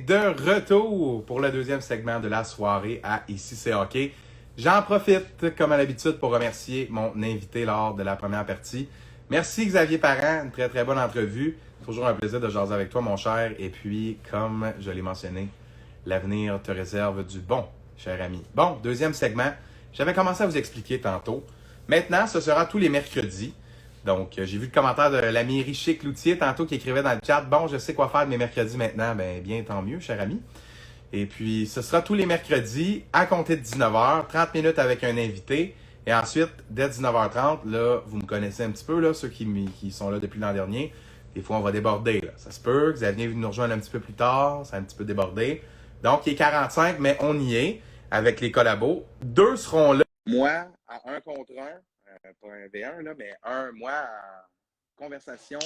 de retour pour le deuxième segment de la soirée à Ici c'est hockey. J'en profite, comme à l'habitude, pour remercier mon invité lors de la première partie. Merci Xavier Parent, une très très bonne entrevue. Toujours un plaisir de jaser avec toi, mon cher. Et puis, comme je l'ai mentionné, l'avenir te réserve du bon, cher ami. Bon, deuxième segment. J'avais commencé à vous expliquer tantôt. Maintenant, ce sera tous les mercredis. Donc, j'ai vu le commentaire de l'ami Richer Cloutier tantôt qui écrivait dans le chat. Bon, je sais quoi faire de mes mercredis maintenant. Ben, bien, tant mieux, cher ami. Et puis, ce sera tous les mercredis à compter de 19h, 30 minutes avec un invité. Et ensuite, dès 19h30, là, vous me connaissez un petit peu, là, ceux qui sont là depuis l'an dernier. Des fois, on va déborder. Là. Ça se peut que Xavier vienne nous rejoindre un petit peu plus tard. Ça a un petit peu débordé. Donc, il est 45, mais on y est avec les collabos. Deux seront là. Moi, à un contre un. Pas un V1, là, mais moi, en conversation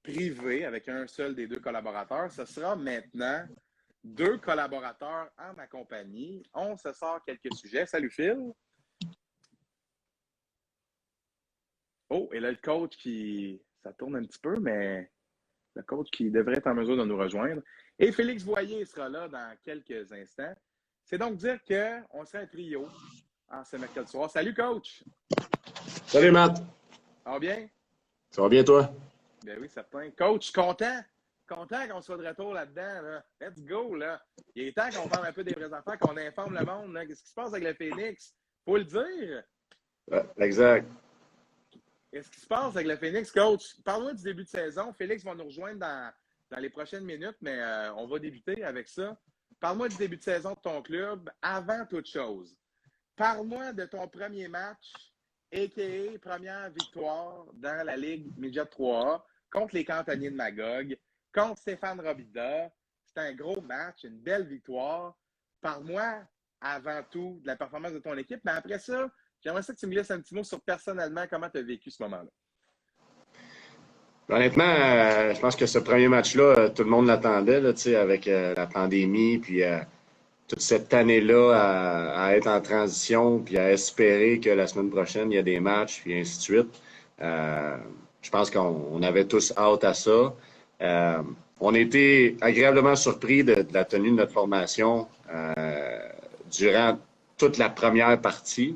privée avec un seul des deux collaborateurs. Ce sera maintenant deux collaborateurs en ma compagnie. On se sort quelques sujets. Salut Phil. Oh, et là, le coach qui... Ça tourne un petit peu, mais le coach qui devrait être en mesure de nous rejoindre. Et Félix Voyer sera là dans quelques instants. C'est donc dire qu'on sera un trio en ce mercredi soir. Salut, coach! Salut, Matt! Ça va bien? Ça va bien, toi? Ben oui, certain. Coach, content? Content qu'on soit de retour là-dedans. Là. Let's go, là. Il est temps qu'on parle un peu des vraies affaires, qu'on informe le monde. Là. Qu'est-ce qui se passe avec le Phoenix? Faut le dire. Exact. Qu'est-ce qui se passe avec le Phoenix, coach? Parle-moi du début de saison. Félix va nous rejoindre dans les prochaines minutes, mais on va débuter avec ça. Parle-moi du début de saison de ton club avant toute chose. Parle-moi de ton premier match, a.k.a. première victoire dans la Ligue Midget 3A contre les Cantonniers de Magog, contre Stéphane Robida. C'était un gros match, une belle victoire. Parle-moi avant tout de la performance de ton équipe, mais après ça, j'aimerais ça que tu me laisses un petit mot sur personnellement comment tu as vécu ce moment-là. Honnêtement, je pense que ce premier match-là, tout le monde l'attendait là, avec la pandémie, puis toute cette année-là à être en transition, puis à espérer que la semaine prochaine, il y a des matchs, puis ainsi de suite. Je pense qu'on avait tous hâte à ça. On a été agréablement surpris de la tenue de notre formation durant toute la première partie.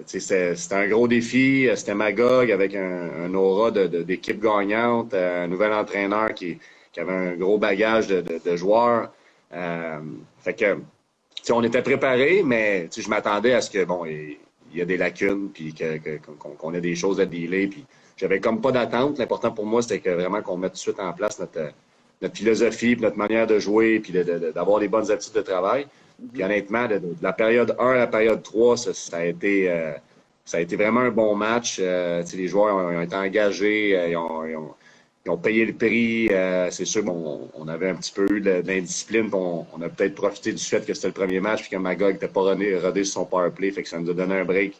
C'était un gros défi. C'était Magog avec un aura d'équipe gagnante, un nouvel entraîneur qui avait un gros bagage de joueurs. Fait que, on était préparés, mais je m'attendais à ce que, bon, il y a des lacunes, puis qu'on ait des choses à dealer. Puis j'avais comme pas d'attente. L'important pour moi, c'était vraiment qu'on mette tout de suite en place notre philosophie, puis notre manière de jouer, puis d'avoir les bonnes habitudes de travail. Puis honnêtement, de la période 1 à la période 3, ça a été vraiment un bon match. Les joueurs ont été engagés, ils ont payé le prix. C'est sûr, on avait un petit peu eu de l'indiscipline. On a peut-être profité du fait que c'était le premier match puis que Magog n'était pas rodé sur son power play. Fait que ça nous a donné un break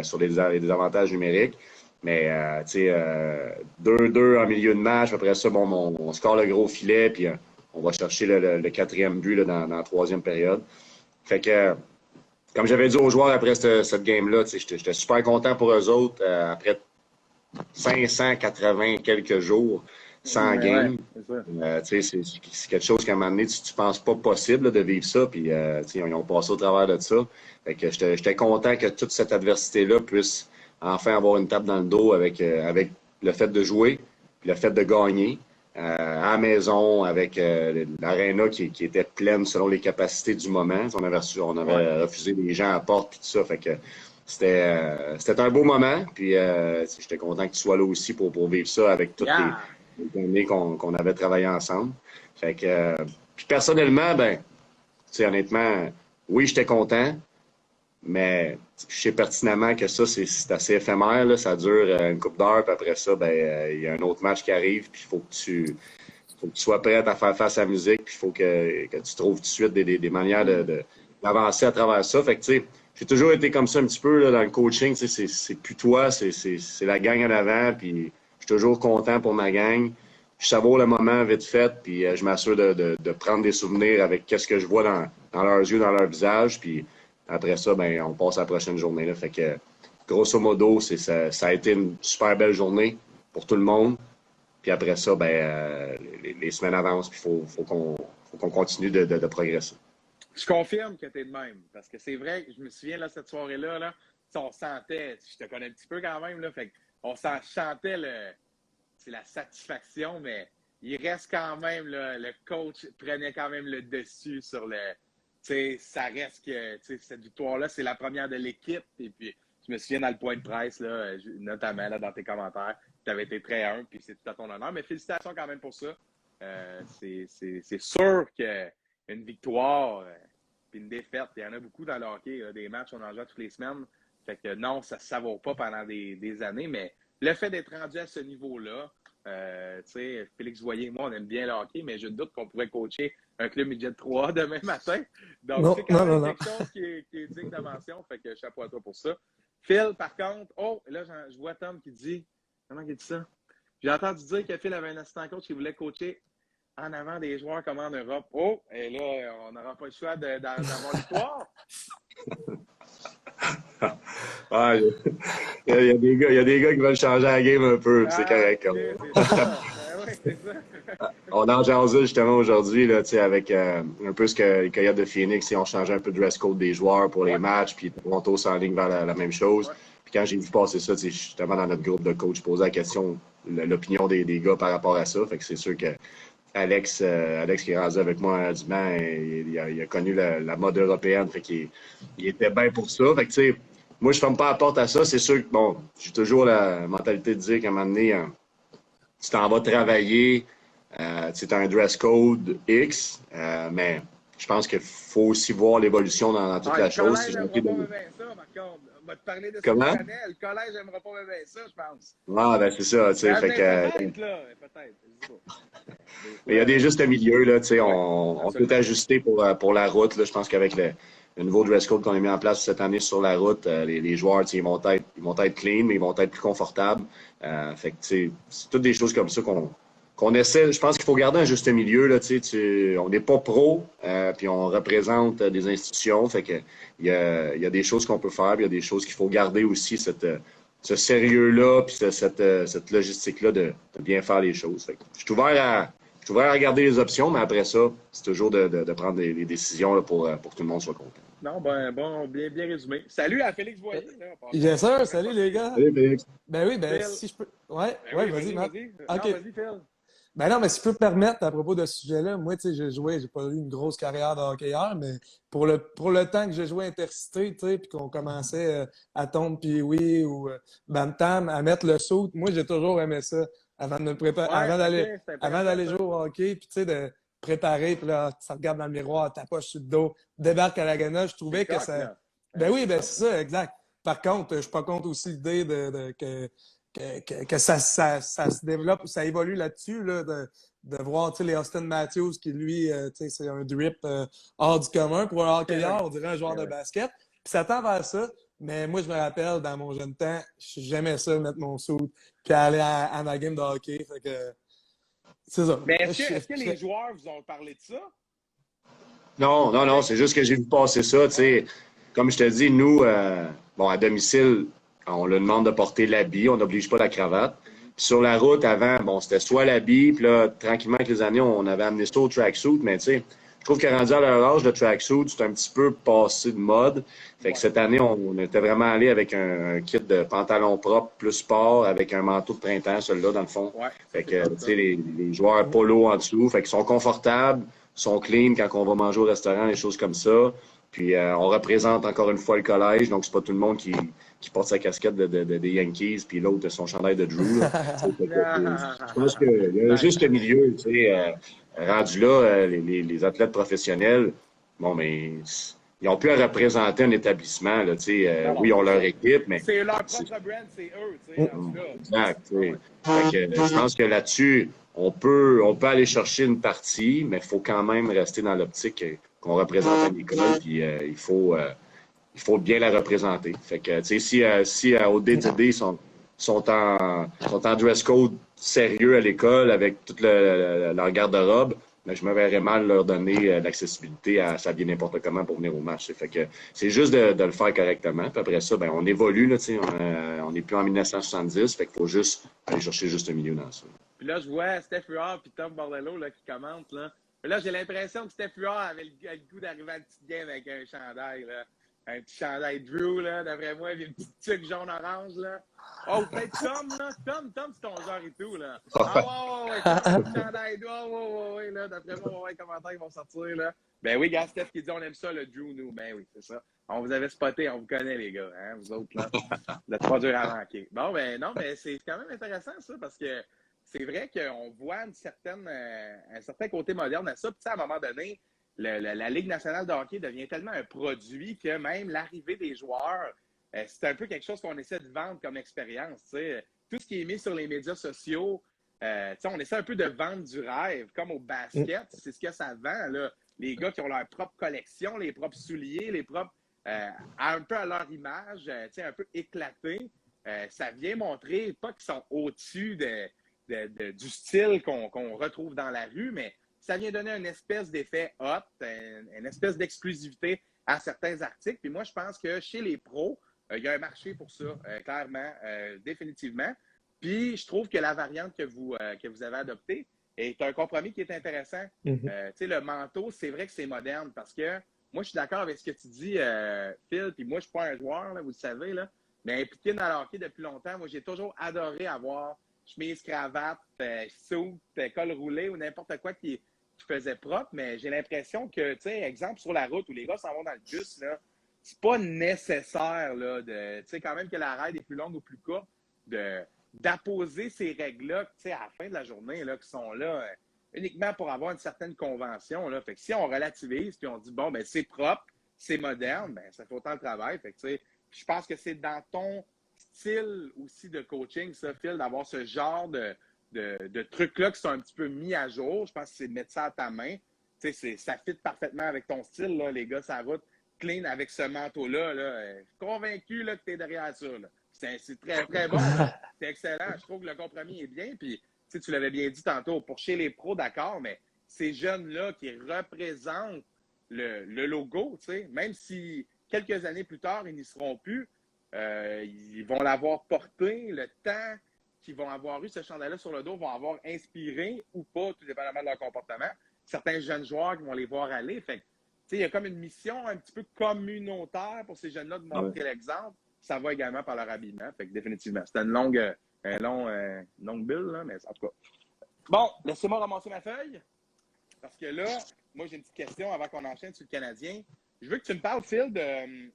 sur les avantages numériques. Mais, 2-2 en milieu de match. Après ça, on score le gros filet puis on va chercher le quatrième but là, dans la troisième période. Fait que, comme j'avais dit aux joueurs après cette game-là, j'étais super content pour eux autres. Après 580 quelques jours sans game. C'est quelque chose qu'à un moment donné, tu penses pas possible là, de vivre ça. Puis, ils ont passé au travers de ça. Fait que j'étais content que toute cette adversité-là puisse enfin avoir une tape dans le dos avec le fait de jouer, puis le fait de gagner. À la maison, avec l'aréna qui était pleine selon les capacités du moment. On avait refusé les gens à la porte et tout ça. Fait que c'était un beau moment. Puis j'étais content que tu sois là aussi pour vivre ça avec toutes les années qu'on avait travaillé ensemble. Fait que puis personnellement, honnêtement, oui, j'étais content. Mais je sais pertinemment que ça, c'est assez éphémère. Là. Ça dure une couple d'heures, puis après ça, il y a un autre match qui arrive, puis il faut que tu sois prêt à faire face à la musique, puis il faut que tu trouves tout de suite des manières d'avancer à travers ça. Fait que, tu sais, j'ai toujours été comme ça un petit peu là, dans le coaching. Tu sais, c'est plus toi, c'est la gang en avant, puis je suis toujours content pour ma gang. Je savoure le moment vite fait, puis je m'assure de prendre des souvenirs avec qu'est-ce que je vois dans leurs yeux, dans leur visage, puis après ça, on passe à la prochaine journée. Là. Fait que, grosso modo, ça a été une super belle journée pour tout le monde. Puis Puis après ça, les semaines avancent, puis faut qu'on continue de progresser. Je confirme que tu es de même. Parce que c'est vrai, je me souviens, là, cette soirée-là, là, on sentait, je te connais un petit peu quand même, là, fait on sentait la satisfaction, mais il reste quand même, là, le coach prenait quand même le dessus sur le. Ça reste que cette victoire-là, c'est la première de l'équipe. Et puis, je me souviens dans le point de presse, là, notamment là, dans tes commentaires, tu avais été très humble, puis c'est tout à ton honneur. Mais félicitations quand même pour ça. C'est sûr qu'une victoire puis une défaite, il y en a beaucoup dans le hockey, là, des matchs, on en joue toutes les semaines. Fait que non, ça ne se savoure pas pendant des années, mais le fait d'être rendu à ce niveau-là, Félix Voyer et moi, on aime bien le hockey, mais je doute qu'on pourrait coacher un club midget 3 demain matin. Donc, c'est quand même quelque chose qui est digne de mention. Fait que chapeau à toi pour ça. Phil, par contre, là, je vois Tom qui dit, comment il dit ça? J'ai entendu dire que Phil avait un assistant coach qui voulait coacher en avant des joueurs comme en Europe. Et là, on n'aura pas le choix d'avoir l'histoire. Il y a des gars qui veulent changer la game un peu, c'est correct. C'est ça. On en jasait justement aujourd'hui là, avec un peu ce que les Coyotes de Phoenix, ils ont changé un peu le dress code des joueurs pour les matchs, puis Toronto s'enligne vers la même chose. Puis quand j'ai vu passer ça, justement dans notre groupe de coach, je posais la question, l'opinion des gars par rapport à ça. Fait que c'est sûr que Alex qui est rendu avec moi du Mans, il a connu la mode européenne, fait qu'il était bien pour ça. Fait que moi, je ferme pas la porte à ça. C'est sûr que, bon, j'ai toujours la mentalité de dire qu'à un moment donné, tu t'en vas travailler, tu as un dress code X, mais je pense qu'il faut aussi voir l'évolution dans toute la chose. Le collège n'aimera pas bien ça, par contre. On va te parler de Comment? Le collège n'aimera pas bien ça, je pense. Ah, c'est ça, tu sais. Peut-être. Il y a des justes milieux, là, tu sais. On peut ajuster pour la route, là. Je pense qu'avec le nouveau dress code qu'on a mis en place cette année sur la route, les joueurs, ils vont être clean, mais ils vont être plus confortables. Fait que, c'est toutes des choses comme ça qu'on essaie. Je pense qu'il faut garder un juste milieu, là, on n'est pas pro, puis on représente des institutions. Fait que il y a des choses qu'on peut faire, puis il y a des choses qu'il faut garder aussi, ce sérieux-là, puis cette logistique-là de bien faire les choses. Fait que je suis ouvert à regarder les options, mais après ça, c'est toujours de prendre des décisions là, pour que tout le monde soit content. Non, bien résumé. Salut à Félix Voyer. Bien sûr, salut les gars. Salut, Félix. Ben oui, Phil. si je peux. Ouais, vas-y, Matt. OK. Non, vas-y, Phil. Ben non, mais si je peux me permettre à propos de ce sujet-là, moi, tu sais, j'ai pas eu une grosse carrière de hockeyeur, mais pour le temps que j'ai joué Intercité, tu sais, puis qu'on commençait à tomber puis oui ou Bantam, à mettre le saut, moi, j'ai toujours aimé ça avant de me préparer, avant d'aller jouer au hockey, puis tu sais, de préparer, puis là, tu regardes dans le miroir, ta poche sur le dos, débarque à la gana, je trouvais que ça... Là. Ben oui, ben c'est ça, exact. Par contre, je suis pas contre aussi l'idée que ça se développe, ça évolue là-dessus, là, de voir les Austin Matthews qui, lui, c'est un drip hors du commun pour un hockeyeur, on dirait un joueur de basket. Puis ça tend vers ça. Mais moi, je me rappelle, dans mon jeune temps, j'aimais ça, mettre mon suit, puis aller à ma game de hockey. Fait que c'est ça. Mais est-ce que les joueurs vous ont parlé de ça? Non, c'est juste que j'ai vu passer ça, tu sais. Comme je te dis, nous, à domicile, on leur demande de porter l'habit, on n'oblige pas la cravate. Puis sur la route, avant, c'était soit l'habit, puis là, tranquillement, avec les années, on avait amené ça au tracksuit, mais tu sais, je trouve que rendu à leur âge, le tracksuit, c'est un petit peu passé de mode. Fait que cette année, on était vraiment allé avec un kit de pantalon propre plus sport, avec un manteau de printemps, celui-là, dans le fond. Fait que, tu sais, les joueurs polo en dessous, fait qu'ils sont confortables, sont clean quand on va manger au restaurant, des choses comme ça. Puis on représente encore une fois le collège, donc c'est pas tout le monde qui porte sa casquette des Yankees, puis l'autre son chandail de Drew. Je pense qu'il y a un juste milieu, tu sais. Rendu là, les athlètes professionnels, mais ils n'ont plus à représenter un établissement. Là, oui, ils ont leur équipe, mais... C'est leur propre brand, c'est eux. Exact. Je pense que là-dessus, on peut aller chercher une partie, mais il faut quand même rester dans l'optique qu'on représente à l'école, puis il faut bien la représenter. Fait que, si au DTD sont en dress code sérieux à l'école avec toute leur garde-robe, mais je me verrais mal leur donner l'accessibilité à s'habiller n'importe comment pour venir au match. Fait que c'est juste de le faire correctement. Puis après ça, on évolue, là, on n'est plus en 1970, fait qu'il faut juste aller chercher juste un milieu dans ça. Puis là, je vois Steph Huard et Tom Bordello là, qui commentent. Là, j'ai l'impression que Steph Huard avait le goût d'arriver à la petite game avec un chandail. Là. Un petit chandail Drew, là, d'après moi, puis une petite tuque jaune-orange. Là. Oh, peut-être Tom, là. Tom, c'est ton genre et tout. Là. Ah, ouais, Tom, petit chandail Drew. Ouais, là. D'après moi, les commentaires vont sortir. Là. Ben oui, gars, Steph qui dit on aime ça, le Drew, nous. Ben oui, c'est ça. On vous avait spoté, on vous connaît, les gars. Hein, vous autres, là. Vous êtes pas dur à manquer. Bon, ben non, mais c'est quand même intéressant, ça, parce que c'est vrai qu'on voit un certain côté moderne à ça. Puis, à un moment donné, la Ligue nationale de hockey devient tellement un produit que même l'arrivée des joueurs, c'est un peu quelque chose qu'on essaie de vendre comme expérience. T'sais. Tout ce qui est mis sur les médias sociaux, on essaie un peu de vendre du rêve, comme au basket. C'est ce que ça vend. Là. Les gars qui ont leur propre collection, les propres souliers, les propres un peu à leur image, un peu éclatés. Ça vient montrer, pas qu'ils sont au-dessus du style qu'on retrouve dans la rue, mais ça vient donner une espèce d'effet hot, une espèce d'exclusivité à certains articles. Puis moi, je pense que chez les pros, il y a un marché pour ça, clairement, définitivement. Puis je trouve que la variante que vous avez adoptée est un compromis qui est intéressant. Le manteau, c'est vrai que c'est moderne parce que moi, je suis d'accord avec ce que tu dis, Phil, puis moi, je ne suis pas un joueur, là, vous le savez, là, mais impliqué dans le hockey depuis longtemps, moi, j'ai toujours adoré avoir chemise, cravate, suit, col roulé ou n'importe quoi qui faisait propre, mais j'ai l'impression que, tu sais, exemple, sur la route où les gars s'en vont dans le bus, là, c'est pas nécessaire, là, tu sais, quand même que la ride est plus longue ou plus courte, d'apposer ces règles-là, tu sais, à la fin de la journée, là, qui sont là uniquement pour avoir une certaine convention, là. Fait que si on relativise puis on dit, bon, ben c'est propre, c'est moderne, ben ça fait autant de travail. Fait que, tu sais, je pense que c'est dans ton style aussi de coaching, ça, Phil, d'avoir ce genre de trucs-là qui sont un petit peu mis à jour. Je pense que c'est de mettre ça à ta main. Tu sais, ça fit parfaitement avec ton style, là, les gars, ça route clean avec ce manteau-là. Là. Convaincu là, que tu es derrière ça. Là. C'est très, très bon. C'est excellent. Je trouve que le compromis est bien. Puis, tu l'avais bien dit tantôt, pour chez les pros, d'accord, mais ces jeunes-là qui représentent le logo, même si quelques années plus tard, ils n'y seront plus, ils vont l'avoir porté, le temps qu'ils vont avoir eu ce chandail-là sur le dos vont avoir inspiré ou pas, tout dépendamment de leur comportement, certains jeunes joueurs qui vont les voir aller. Fait que, il y a comme une mission un petit peu communautaire pour ces jeunes-là de montrer l'exemple. Ça va également par leur habillement. Fait que définitivement, c'était une longue bulle, là, mais en tout cas. Bon, laissez-moi ramasser ma feuille. Parce que là, moi, j'ai une petite question avant qu'on enchaîne sur le Canadien. Je veux que tu me parles, Phil, de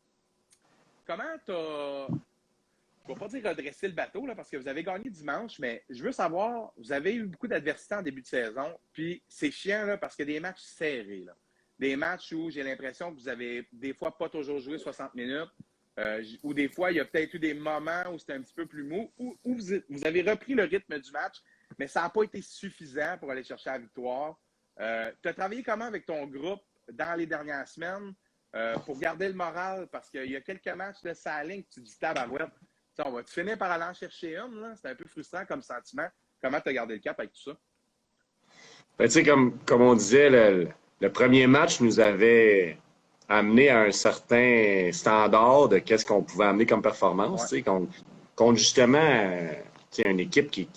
comment tu as, je ne vais pas dire redresser le bateau, là, parce que vous avez gagné dimanche, mais je veux savoir, vous avez eu beaucoup d'adversité en début de saison, puis c'est chiant, là, parce que des matchs serrés, là. Des matchs où j'ai l'impression que vous avez des fois pas toujours joué 60 minutes, ou des fois, il y a peut-être eu des moments où c'était un petit peu plus mou, où vous avez repris le rythme du match, mais ça n'a pas été suffisant pour aller chercher la victoire. Tu as travaillé comment avec ton groupe dans les dernières semaines pour garder le moral? Parce qu'il y a quelques matchs de sa ligne que tu dis tabarouette. On va finir par aller en chercher une. Là. C'est un peu frustrant comme sentiment. Comment tu as gardé le cap avec tout ça? Ben, tu sais, comme on disait, le premier match nous avait amené à un certain standard de qu'est-ce qu'on pouvait amener comme performance. Ouais. Contre justement une équipe qui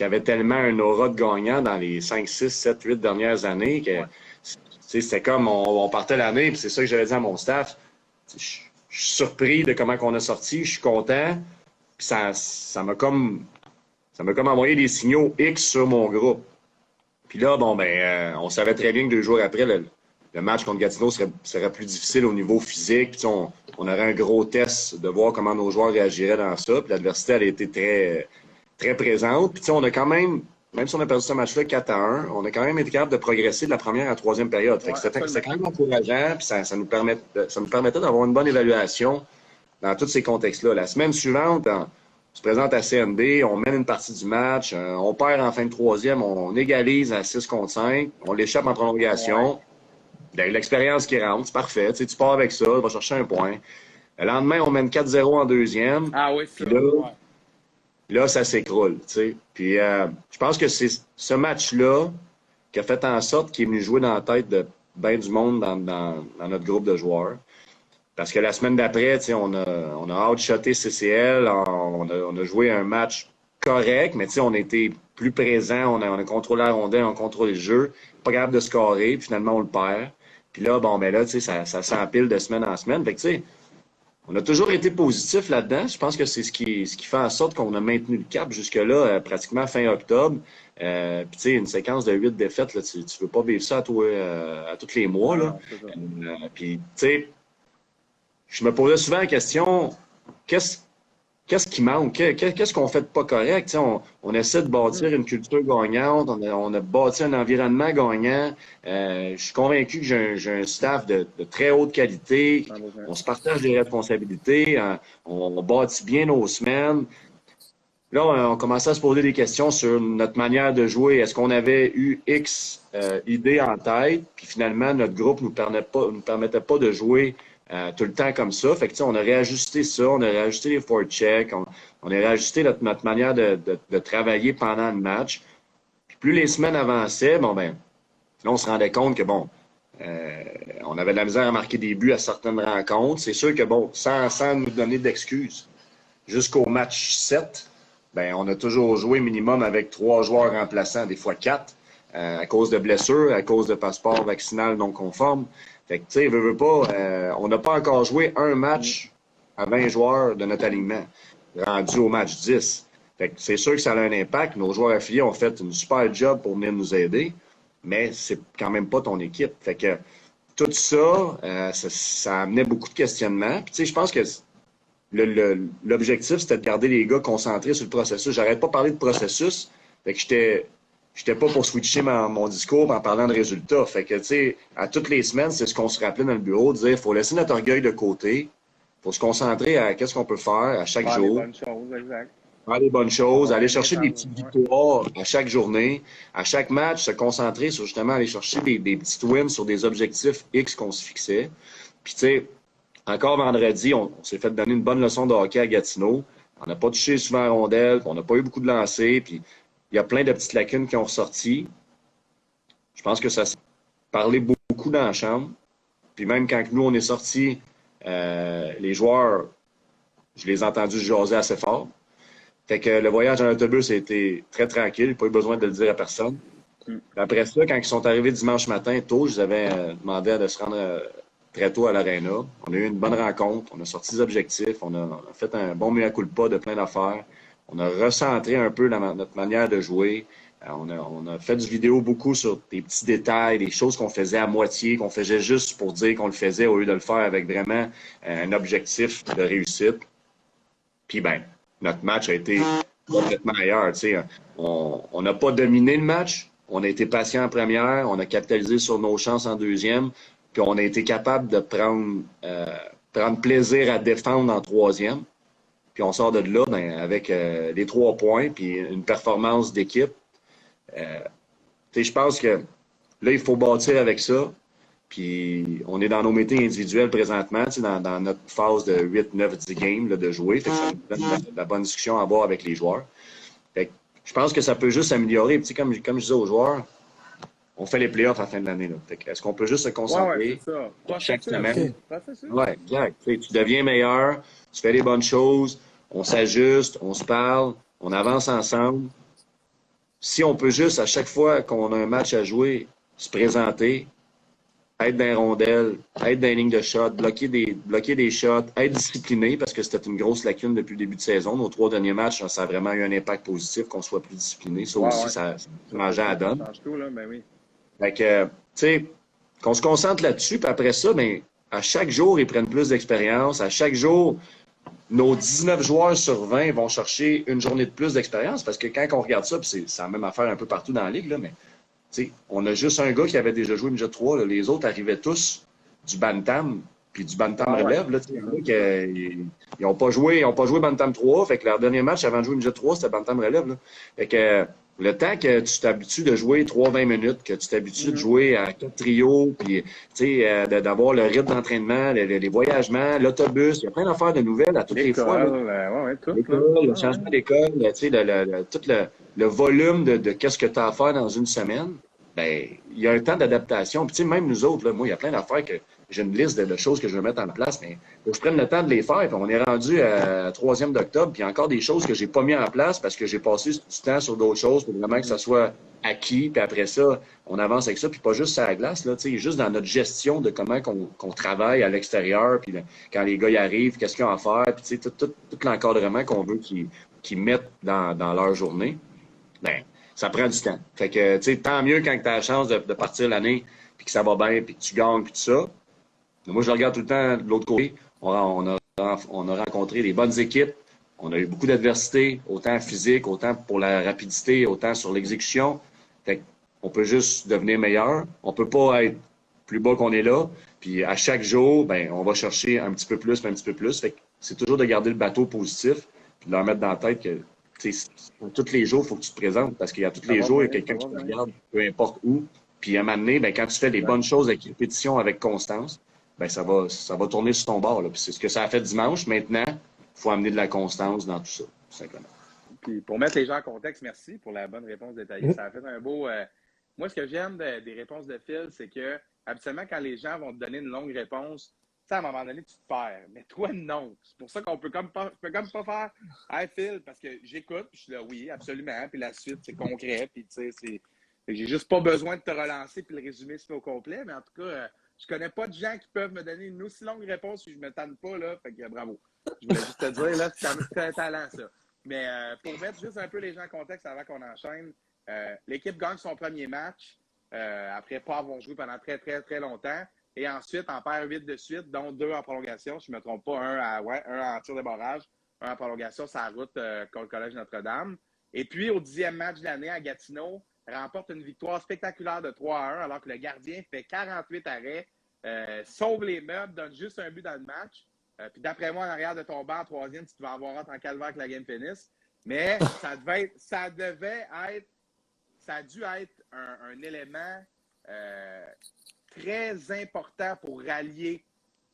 avait tellement un aura de gagnant dans les 5, 6, 7, 8 dernières années que c'était comme on partait l'année, puis c'est ça que j'avais dit à mon staff. Je suis surpris de comment on a sorti, je suis content. Puis ça m'a comme envoyé des signaux X sur mon groupe. Puis là, on savait très bien que 2 jours après, le match contre Gatineau serait plus difficile au niveau physique. Puis on aurait un gros test de voir comment nos joueurs réagiraient dans ça. Puis l'adversité, elle a été très, très présente. Puis on a quand même si on a perdu ce match-là 4-1, on a quand même été capable de progresser de la première à la troisième période. Fait que c'était quand même encourageant. Puis ça nous permettait d'avoir une bonne évaluation dans tous ces contextes-là. La semaine suivante, on se présente à CNB, on mène une partie du match, on perd en fin de troisième, on égalise à 6 contre 5, on l'échappe en prolongation. Ouais. L'expérience qui rentre, c'est parfait. Tu pars avec ça, tu vas chercher un point. Le lendemain, on mène 4-0 en deuxième. Ah oui, c'est là, ça s'écroule. Puis je pense que c'est ce match-là qui a fait en sorte qu'il est venu jouer dans la tête de bien du monde dans notre groupe de joueurs. Parce que la semaine d'après, on a outshoté CCL, on a joué un match correct, mais on a été plus présent, on a contrôlé la rondelle, on a contrôlé le jeu, pas capable de scorer, puis finalement on le perd. Puis là, ça s'empile de semaine en semaine. Fait que on a toujours été positif là-dedans. Je pense que c'est ce qui fait en sorte qu'on a maintenu le cap jusque-là, pratiquement fin octobre. Puis une séquence de 8 défaites, là, tu veux pas vivre ça à tous les mois. Là. Puis je me posais souvent la question, qu'est-ce qui manque? Qu'est-ce qu'on fait de pas correct? On essaie de bâtir une culture gagnante, on a bâti un environnement gagnant. Je suis convaincu que j'ai un staff de très haute qualité. On se partage des responsabilités, on bâtit bien nos semaines. Là, on commençait à se poser des questions sur notre manière de jouer. Est-ce qu'on avait eu X idées en tête? Puis finalement, notre groupe nous permettait pas de jouer tout le temps comme ça. Fait que, on a réajusté ça, on a réajusté les forechecks, on a réajusté notre manière de travailler pendant le match. Puis plus les semaines avançaient, là, on se rendait compte que, on avait de la misère à marquer des buts à certaines rencontres. C'est sûr que, sans nous donner d'excuses, jusqu'au match 7, on a toujours joué minimum avec 3 joueurs remplaçants, des fois 4, à cause de blessures, à cause de passeports vaccinal non conformes. Fait que, veut pas, on n'a pas encore joué un match à 20 joueurs de notre alignement, rendu au match 10. Fait que c'est sûr que ça a un impact. Nos joueurs affiliés ont fait une super job pour venir nous aider, mais c'est quand même pas ton équipe. Fait que tout ça, ça amenait beaucoup de questionnements. Puis, je pense que l'objectif, c'était de garder les gars concentrés sur le processus. J'arrête pas de parler de processus. Fait que j'étais pas pour switcher mon discours en parlant de résultats. Fait que, à toutes les semaines, c'est ce qu'on se rappelait dans le bureau, de dire, il faut laisser notre orgueil de côté, faut se concentrer à qu'est-ce qu'on peut faire à chaque jour. Faire les bonnes choses, exact. Faire les bonnes choses, aller chercher des petites victoires à chaque journée, à chaque match, se concentrer sur justement aller chercher des petites wins sur des objectifs X qu'on se fixait. Puis, encore vendredi, on s'est fait donner une bonne leçon de hockey à Gatineau. On n'a pas touché souvent la rondelle, on n'a pas eu beaucoup de lancers, puis il y a plein de petites lacunes qui ont ressorti. Je pense que ça s'est parlé beaucoup dans la chambre. Puis même quand nous, on est sortis, les joueurs, je les ai entendus jaser assez fort. Fait que le voyage en autobus a été très tranquille. J'ai pas eu besoin de le dire à personne. Après ça, quand ils sont arrivés dimanche matin tôt, je les avais demandé de se rendre très tôt à l'aréna. On a eu une bonne rencontre. On a sorti des objectifs. On a fait un bon mea culpa de plein d'affaires. On a recentré un peu notre manière de jouer. On a fait du vidéo beaucoup sur des petits détails, des choses qu'on faisait à moitié, qu'on faisait juste pour dire qu'on le faisait au lieu de le faire avec vraiment un objectif de réussite. Puis notre match a été complètement ailleurs. On n'a pas dominé le match. On a été patient en première. On a capitalisé sur nos chances en deuxième. Puis on a été capable de prendre plaisir à défendre en troisième. Puis on sort de là avec les 3 points puis une performance d'équipe. Je pense que là, il faut bâtir avec ça. Puis on est dans nos métiers individuels présentement, dans notre phase de 8, 9, 10 games là, de jouer. Fait que ça nous donne de la bonne discussion à avoir avec les joueurs. Fait que je pense que ça peut juste s'améliorer. Puis comme je disais aux joueurs, on fait les playoffs à la fin de l'année. Est-ce qu'on peut juste se concentrer chaque semaine? Oui, exact. Tu deviens meilleur, tu fais les bonnes choses, on s'ajuste, on se parle, on avance ensemble. Si on peut juste, à chaque fois qu'on a un match à jouer, se présenter, être dans les rondelles, être dans les lignes de shot, bloquer des shots, être discipliné, parce que c'était une grosse lacune depuis le début de saison. Nos 3 derniers matchs, ça a vraiment eu un impact positif, qu'on soit plus discipliné. Ça aussi, ça changeait à la donne. Fait que, tu sais, qu'on se concentre là-dessus, puis après ça, à chaque jour, ils prennent plus d'expérience. À chaque jour, nos 19 joueurs sur 20 vont chercher une journée de plus d'expérience, parce que quand on regarde ça, puis c'est la même affaire un peu partout dans la ligue, là, mais on a juste un gars qui avait déjà joué midget 3. Là. Les autres arrivaient tous du bantam, puis du bantam relève. Là, ils n'ont pas joué bantam 3. Fait que leur dernier match avant de jouer midget 3, c'était bantam relève. Là. Fait que le temps que tu t'habitues de jouer 3-20 minutes, que tu t'habitues de jouer à 4 trios, puis d'avoir le rythme d'entraînement, les voyagements, l'autobus, il y a plein d'affaires de nouvelles à toutes les fois. L'école, le changement d'école, tout le volume de qu'est-ce que tu as à faire dans une semaine, il y a un temps d'adaptation. Puis même nous autres, là, moi, il y a plein d'affaires que j'ai une liste de choses que je veux mettre en place, mais faut que je prenne le temps de les faire. Puis on est rendu à 3e d'octobre, puis il y a encore des choses que j'ai pas mis en place parce que j'ai passé du temps sur d'autres choses pour vraiment que ça soit acquis. Puis après ça, on avance avec ça. Puis pas juste sur la glace, là, juste dans notre gestion de comment qu'on travaille à l'extérieur. Puis quand les gars y arrivent, qu'est-ce qu'ils ont à faire. Puis tout l'encadrement qu'on veut qu'ils mettent dans leur journée. Ben, ça prend du temps. Fait que, tu sais, tant mieux quand tu as la chance de partir l'année, puis que ça va bien, puis que tu gagnes, puis tout ça. Mais moi, je regarde tout le temps de l'autre côté. On a rencontré des bonnes équipes. On a eu beaucoup d'adversité, autant physique, autant pour la rapidité, autant sur l'exécution. Fait qu'on peut juste devenir meilleur. On peut pas être plus bas qu'on est là. Puis à chaque jour, ben, on va chercher un petit peu plus, un petit peu plus. Fait que c'est toujours de garder le bateau positif, puis de leur mettre dans la tête que tous les jours, il faut que tu te présentes parce qu'il y a tous les jours, il y a quelqu'un qui te regarde, peu importe où. Puis à un moment donné, ben, quand tu fais les bonnes choses avec répétition, avec constance, ben, ça va tourner sur ton bord. Là. Puis c'est ce que ça a fait dimanche. Maintenant, il faut amener de la constance dans tout ça, tout simplement. Puis pour mettre les gens en contexte, merci pour la bonne réponse détaillée. Ça a fait un beau. Moi, ce que j'aime des réponses de Phil, c'est que habituellement, quand les gens vont te donner une longue réponse, à un moment donné, tu te perds. Mais toi, non. C'est pour ça qu'on peut comme pas faire Hey Phil, parce que j'écoute, je suis là, oui, absolument. Puis la suite, c'est concret. Puis tu sais, j'ai juste pas besoin de te relancer puis le résumer se fait au complet. Mais en tout cas, je connais pas de gens qui peuvent me donner une aussi longue réponse si je me tanne pas, là. Fait que bravo. Je voulais juste te dire, là, c'est un talent, ça. Mais pour mettre juste un peu les gens en contexte avant qu'on enchaîne, l'équipe gagne son premier match après pas avoir joué pendant très, très, très longtemps. Et ensuite, en perd 8 de suite, dont 2 en prolongation. Je ne me trompe pas, un en tir de barrage, un en prolongation sur la route contre le Collège Notre-Dame. Et puis, au 10e match de l'année à Gatineau, remporte une victoire spectaculaire de 3-1, alors que le gardien fait 48 arrêts, sauve les meubles, donne juste un but dans le match. Puis d'après moi, en arrière de ton banc, en 3e, tu devais avoir hâte en calvaire que la game finisse. Mais ça a dû être un élément très important pour rallier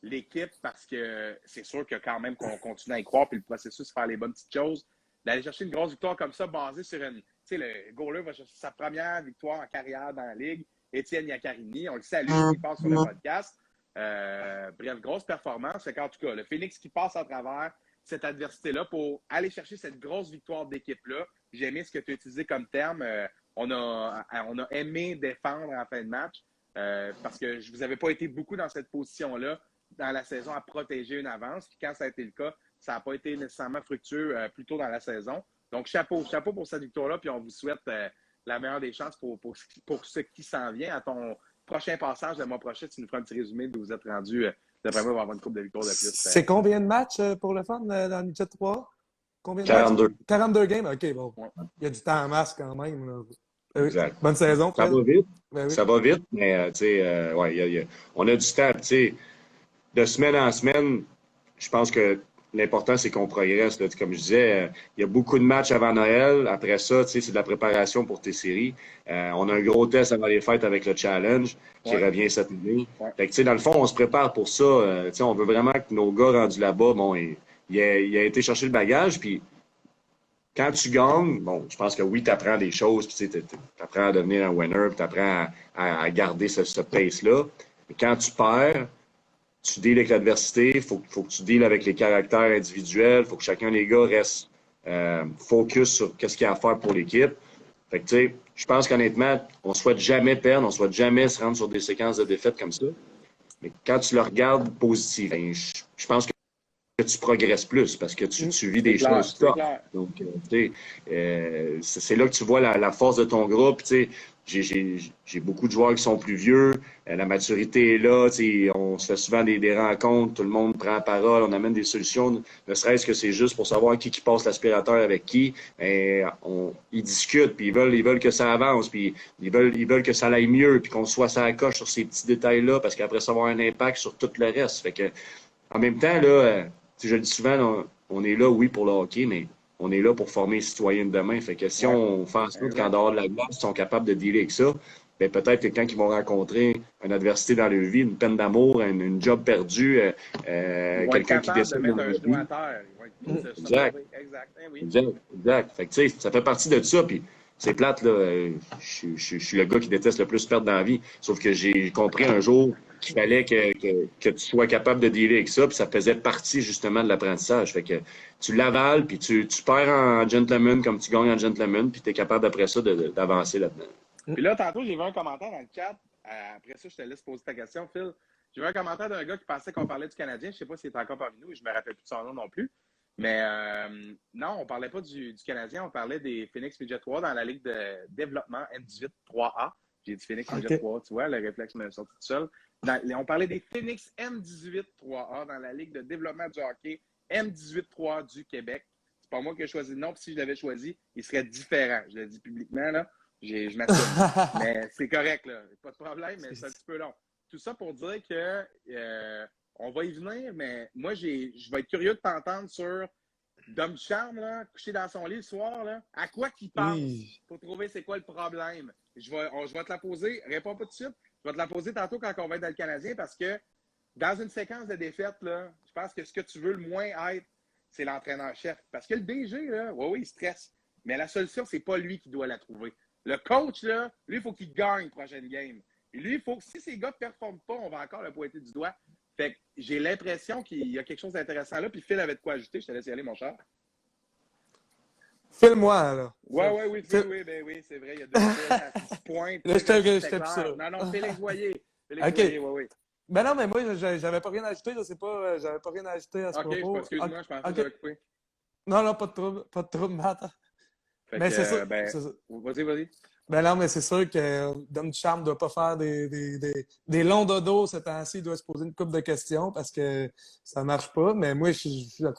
l'équipe parce que c'est sûr que quand même qu'on continue à y croire puis le processus, faire les bonnes petites choses, d'aller chercher une grosse victoire comme ça basée sur une... Tu sais, le goaler va chercher sa première victoire en carrière dans la Ligue, Étienne Iaccarini, on le salue, il passe sur le podcast. Bref, grosse performance. Fait qu'en tout cas, le Phoenix qui passe à travers cette adversité-là pour aller chercher cette grosse victoire d'équipe-là. J'ai aimé ce que tu as utilisé comme terme. On a aimé défendre en fin de match. Parce que vous n'avez pas été beaucoup dans cette position-là dans la saison à protéger une avance. Puis quand ça a été le cas, ça n'a pas été nécessairement fructueux plus tôt dans la saison. Donc, chapeau pour cette victoire-là. Puis on vous souhaite la meilleure des chances pour ce qui s'en vient. À ton prochain passage le mois prochain, tu nous feras un petit résumé de où vous êtes rendu. D'après moi, on va avoir une coupe de victoires de plus. C'est combien de matchs pour le fun dans le Midget 3? Combien de 42. matchs? 42 games? OK, bon. Ouais. Il y a du temps en masse quand même. Là. Exact. Bonne saison. Ça va vite. Ben oui. Ça va vite, mais tu sais, ouais, on a du temps. Tu sais, de semaine en semaine, je pense que l'important, c'est qu'on progresse. Là. Comme je disais, il y a beaucoup de matchs avant Noël. Après ça, tu sais, c'est de la préparation pour tes séries. On a un gros test avant les fêtes avec le Challenge qui revient cette année. Fait que, tu sais, dans le fond, on se prépare pour ça. Tu sais, on veut vraiment que nos gars rendus là-bas, bon, il a été chercher le bagage, puis quand tu gagnes, bon, je pense que oui, tu apprends des choses, puis tu apprends à devenir un winner, puis tu apprends à garder ce pace-là. Mais quand tu perds, tu deals avec l'adversité, il faut que tu deals avec les caractères individuels, il faut que chacun des gars reste focus sur qu'est-ce qu'il y a à faire pour l'équipe. Fait que, tu sais, je pense qu'honnêtement, on ne souhaite jamais perdre, on ne souhaite jamais se rendre sur des séquences de défaites comme ça. Mais quand tu le regardes positif, ben, je pense que tu progresses plus parce que tu vis des choses top. Donc, c'est là que tu vois la force de ton groupe. J'ai beaucoup de joueurs qui sont plus vieux. La maturité est là. On se fait souvent des rencontres. Tout le monde prend la parole. On amène des solutions. Ne serait-ce que c'est juste pour savoir qui passe l'aspirateur avec qui. Ils discutent. Puis ils veulent que ça avance. Puis ils veulent que ça aille mieux. Puis qu'on soit à la coche sur ces petits détails-là parce qu'après, ça va avoir un impact sur tout le reste. Fait que, en même temps, là, je le dis souvent, on est là, oui, pour le hockey, mais on est là pour former les citoyens de demain. Fait que si on fait en sorte qu'en dehors de la glace, ils sont capables de dealer avec ça, bien, peut-être que quand ils vont rencontrer une adversité dans leur vie, une peine d'amour, une job perdu, quelqu'un qui décide de mettre un genou à terre. Exact. Exact. Fait que, tu sais, ça fait partie de ça. Puis c'est plate, là. Je suis le gars qui déteste le plus perdre dans la vie. Sauf que j'ai compris un jour qu'il fallait que tu sois capable de dealer avec ça, puis ça faisait partie, justement, de l'apprentissage. Fait que tu l'avales, puis tu perds en gentleman comme tu gagnes en gentleman, puis tu es capable, après ça, d'avancer là-dedans. Puis là, tantôt, j'ai vu un commentaire dans le chat. Après ça, je te laisse poser ta question, Phil. J'ai vu un commentaire d'un gars qui pensait qu'on parlait du Canadien. Je ne sais pas s'il est encore parmi nous et je ne me rappelle plus de son nom non plus. Mais non, on ne parlait pas du Canadien. On parlait des Phoenix Midget 3 dans la Ligue de développement M18 3A. J'ai dit Phoenix Midget 3, tu vois, le réflexe me sorti tout seul. On parlait des Phoenix M18 3A dans la Ligue de développement du hockey M18 3 du Québec. C'est pas moi qui ai choisi le nom. Puis si je l'avais choisi, il serait différent. Je le dis publiquement, là. Je m'assume. Mais c'est correct, là. Pas de problème, mais c'est un petit peu long. Tout ça pour dire que on va y venir, mais moi, je vais être curieux de t'entendre sur Dom Charme, là, couché dans son lit le soir, là. À quoi qu'il pense pour trouver c'est quoi le problème? Je vais te la poser. Réponds pas tout de suite. Je vais te la poser tantôt quand on va être dans le Canadien parce que dans une séquence de défaites, là, je pense que ce que tu veux le moins être, c'est l'entraîneur-chef. Parce que le DG, là, oui, il stresse. Mais la solution, c'est pas lui qui doit la trouver. Le coach, là, lui, il faut qu'il gagne la prochaine game. Et lui, il faut que si ces gars ne performent pas, on va encore le pointer du doigt. Fait que j'ai l'impression qu'il y a quelque chose d'intéressant là. Puis Phil avait de quoi ajouter. Je te laisse y aller, mon cher. Phil-moi, là. Oui, c'est vrai. Il y a 2 points. Là, j'étais plus sûr. Non, Félix Voyer. OK. Oui. Ben non, mais moi, j'avais pas rien à ajouter. Je sais pas, j'avais pas rien à ajouter à ce propos. Excuse-moi, je pensais que j'avais coupé. Non, pas de trouble, Matt. Mais c'est ça. Vas-y. Ben non, mais c'est sûr que Dom Ducharme ne doit pas faire des longs dodos ce temps-ci. Il doit se poser une couple de questions parce que ça ne marche pas. Mais moi, je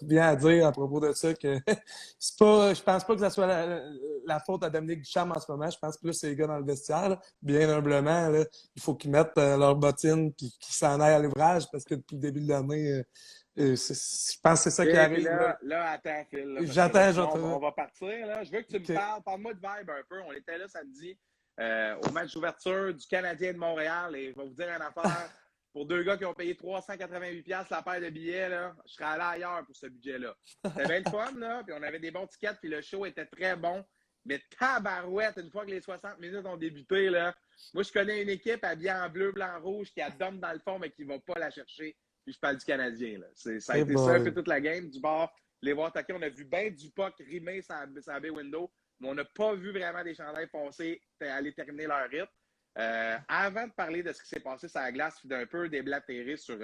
viens à dire à propos de ça que c'est pas. Je pense pas que ça soit la faute à Dominique Ducharme en ce moment. Je pense plus que c'est les gars dans le vestiaire. Là. Bien humblement, là, il faut qu'ils mettent leurs bottines et qu'ils s'en aillent à l'ouvrage parce que depuis le début de l'année. Je pense que c'est ça qui arrive. Là, attends, Phil. J'attends. On va partir. Là. Je veux que tu me parles. Parle-moi de vibe un peu. On était là samedi au match d'ouverture du Canadien de Montréal. Et je vais vous dire une affaire. Pour 2 gars qui ont payé 388$ la paire de billets, là, je serais allé ailleurs pour ce budget-là. C'était bien le fun, là. Puis on avait des bons tickets. Puis le show était très bon. Mais tabarouette, une fois que les 60 minutes ont débuté, là, moi, je connais une équipe habillée en bleu, blanc, rouge qui a Dom dans le fond, mais qui ne va pas la chercher. Puis je parle du Canadien. Là. Ça a été ça un peu toute la game. Du bord, les voir attaquer. On a vu bien du puck rimer sur la bay window, mais on n'a pas vu vraiment des chandails passer aller terminer leur rythme. Avant de parler de ce qui s'est passé sur la glace, puis d'un peu déblatérer sur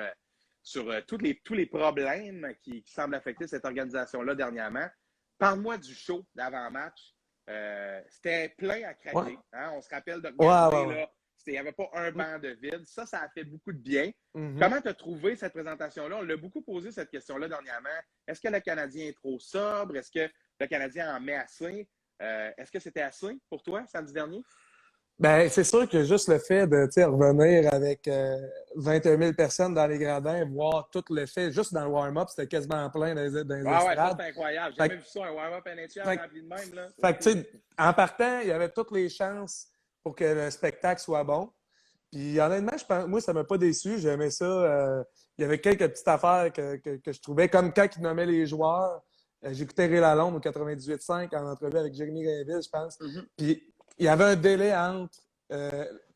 tous les problèmes qui semblent affecter cette organisation-là dernièrement, parle-moi du show d'avant-match. C'était plein à craquer. Ouais. Hein? On se rappelle de Ouais. là. Il n'y avait pas un banc de vide. Ça a fait beaucoup de bien. Mm-hmm. Comment tu as trouvé cette présentation-là? On l'a beaucoup posé cette question-là dernièrement. Est-ce que le Canadien est trop sobre? Est-ce que le Canadien en met assez? Est-ce que c'était assez pour toi samedi dernier? Ben, c'est sûr que juste le fait de revenir avec 21 000 personnes dans les gradins, voir tout le fait, juste dans le warm-up, c'était quasiment plein dans les estrades. Ouais, ça c'est incroyable. J'ai jamais vu ça, un warm-up NHL rempli de même. Là. Fait que, tu sais, en partant, il y avait toutes les chances pour que le spectacle soit bon. Puis honnêtement, moi, ça ne m'a pas déçu. J'aimais ça. Il y avait quelques petites affaires que je trouvais, comme quand ils nommaient les joueurs. J'écoutais Ray Lalonde au 98.5 en entrevue avec Jérémy Rainville, je pense. Mm-hmm. Puis il y avait un délai entre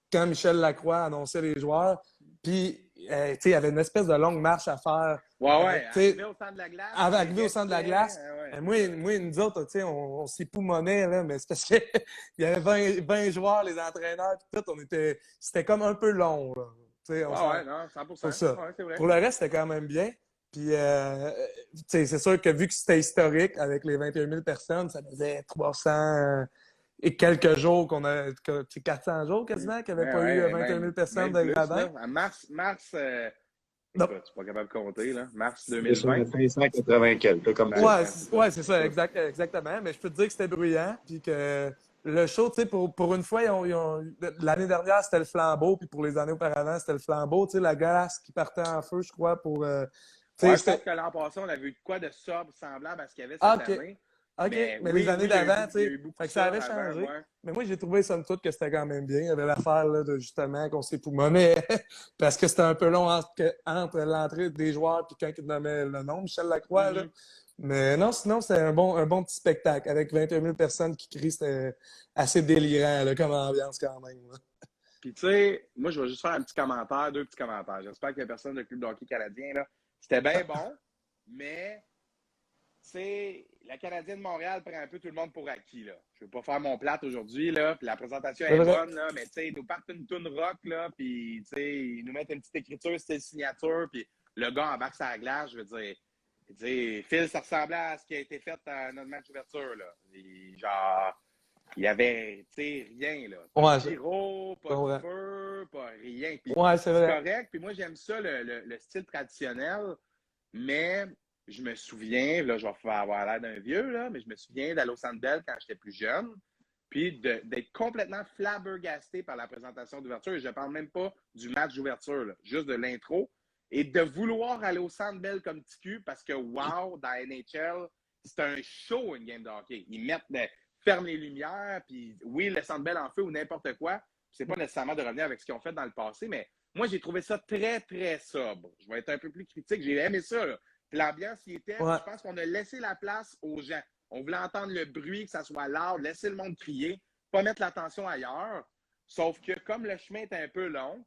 quand Michel Lacroix annonçait les joueurs, puis il y avait une espèce de longue marche à faire. Arrivé au centre de la glace. Arrivé au centre de la glace. Moi, nous autres, on s'époumonnait, là, mais c'est parce qu'il y avait 20 joueurs, les entraîneurs, puis tout. C'était comme un peu long. Là, non, 100%. C'est ça. Ouais, c'est vrai. Pour le reste, c'était quand même bien. Puis, c'est sûr que vu que c'était historique, avec les 21 000 personnes, ça faisait 300 et quelques jours 400 jours quasiment, qu'il n'y avait pas eu 21 000 personnes de gradin. Mars, non. Tu n'es pas capable de compter, là. Mars 2020. 580 quelques, comme ouais, c'est ça, exactement. Mais je peux te dire que c'était bruyant, puis que le show, tu sais, pour une fois, l'année dernière, c'était le flambeau, puis pour les années auparavant, c'était le flambeau, tu sais, la glace qui partait en feu, je crois, pour... je pense que l'an passé, on avait eu de quoi de sobre semblable à ce qu'il y avait cette année. OK, mais oui, les années oui, il y a d'avant, eu, tu il y a sais, eu beaucoup fait de que ça ça avait avant, changé. ouais. Mais moi, j'ai trouvé, somme toute, que c'était quand même bien. Il y avait l'affaire, là, de justement, qu'on s'époumonait parce que c'était un peu long entre l'entrée des joueurs et quand ils nommaient le nom, Michel Lacroix, là. Mhm. Mais non, sinon, c'était un bon petit spectacle. Avec 21 000 personnes qui crient, c'était assez délirant, là, comme ambiance quand même, là. Puis, tu sais, moi, je vais juste faire un petit commentaire, deux petits commentaires. J'espère qu'il n'y a personne de Club de hockey canadien, là. C'était bien bon, mais, tu sais, la Canadienne de Montréal prend un peu tout le monde pour acquis, là. Je ne veux pas faire mon plate aujourd'hui, là, puis la présentation C'est est vrai. bonne, là, mais, tu sais, ils nous partent une toune rock, là, puis, tu sais, ils nous mettent une petite écriture, style signature, puis le gars embarque sur la glace, je veux dire. Phil, ça ressemblait à ce qui a été fait à notre match d'ouverture, là. Genre, il y avait, tu sais, rien, là. Pas de Ouais, pyro, pas de comprends. feu, pas rien. Puis Ouais, c'est c'est vrai. correct. Puis moi, j'aime ça, le style traditionnel. Mais je me souviens, là, je vais faire avoir l'air d'un vieux, là, mais je me souviens d'aller au Centre Bell quand j'étais plus jeune. Puis d'être complètement flabbergasté par la présentation d'ouverture. Et je ne parle même pas du match d'ouverture, là, juste de l'intro. Et de vouloir aller au Centre Bell comme TQ parce que, wow, dans NHL, c'est un show, une game de hockey. Ils mettent ferment les lumières, puis oui, le Centre Bell en feu ou n'importe quoi. C'est pas nécessairement de revenir avec ce qu'ils ont fait dans le passé, mais moi, j'ai trouvé ça très, très sobre. Je vais être un peu plus critique. J'ai aimé ça, là. Puis l'ambiance y était. Ouais. Je pense qu'on a laissé la place aux gens. On voulait entendre le bruit, que ça soit loud, laisser le monde crier, pas mettre l'attention ailleurs. Sauf que comme le chemin est un peu long,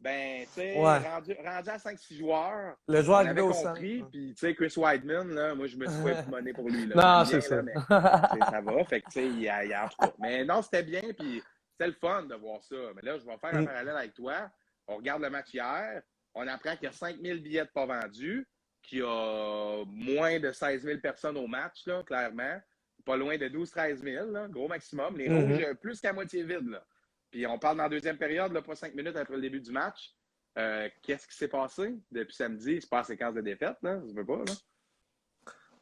ben, tu sais, Ouais. rendu à 5-6 joueurs, Le joueur on arrivé avait au centre. compris. Puis, tu sais, Chris Weidman, là, moi, je me suis pas époumonné pour lui. Là. Non, Je l'aime c'est bien, ça. là, mais ça va. Fait que, tu sais, il en tout cas. Mais non, c'était bien. Puis, c'était le fun de voir ça. Mais là, je vais faire un parallèle avec toi. On regarde le match hier. On apprend qu'il y a 5000 billets de pas vendus, qu'il y a moins de 16 000 personnes au match, là, clairement. Pas loin de 12-13 000, là, gros maximum. Les rouges, plus qu'à moitié vides. Là. Puis on parle dans la deuxième période, là, pas 5 minutes après le début du match. Qu'est-ce qui s'est passé depuis samedi? C'est pas la séquence de défaite, là? Je veux pas, là.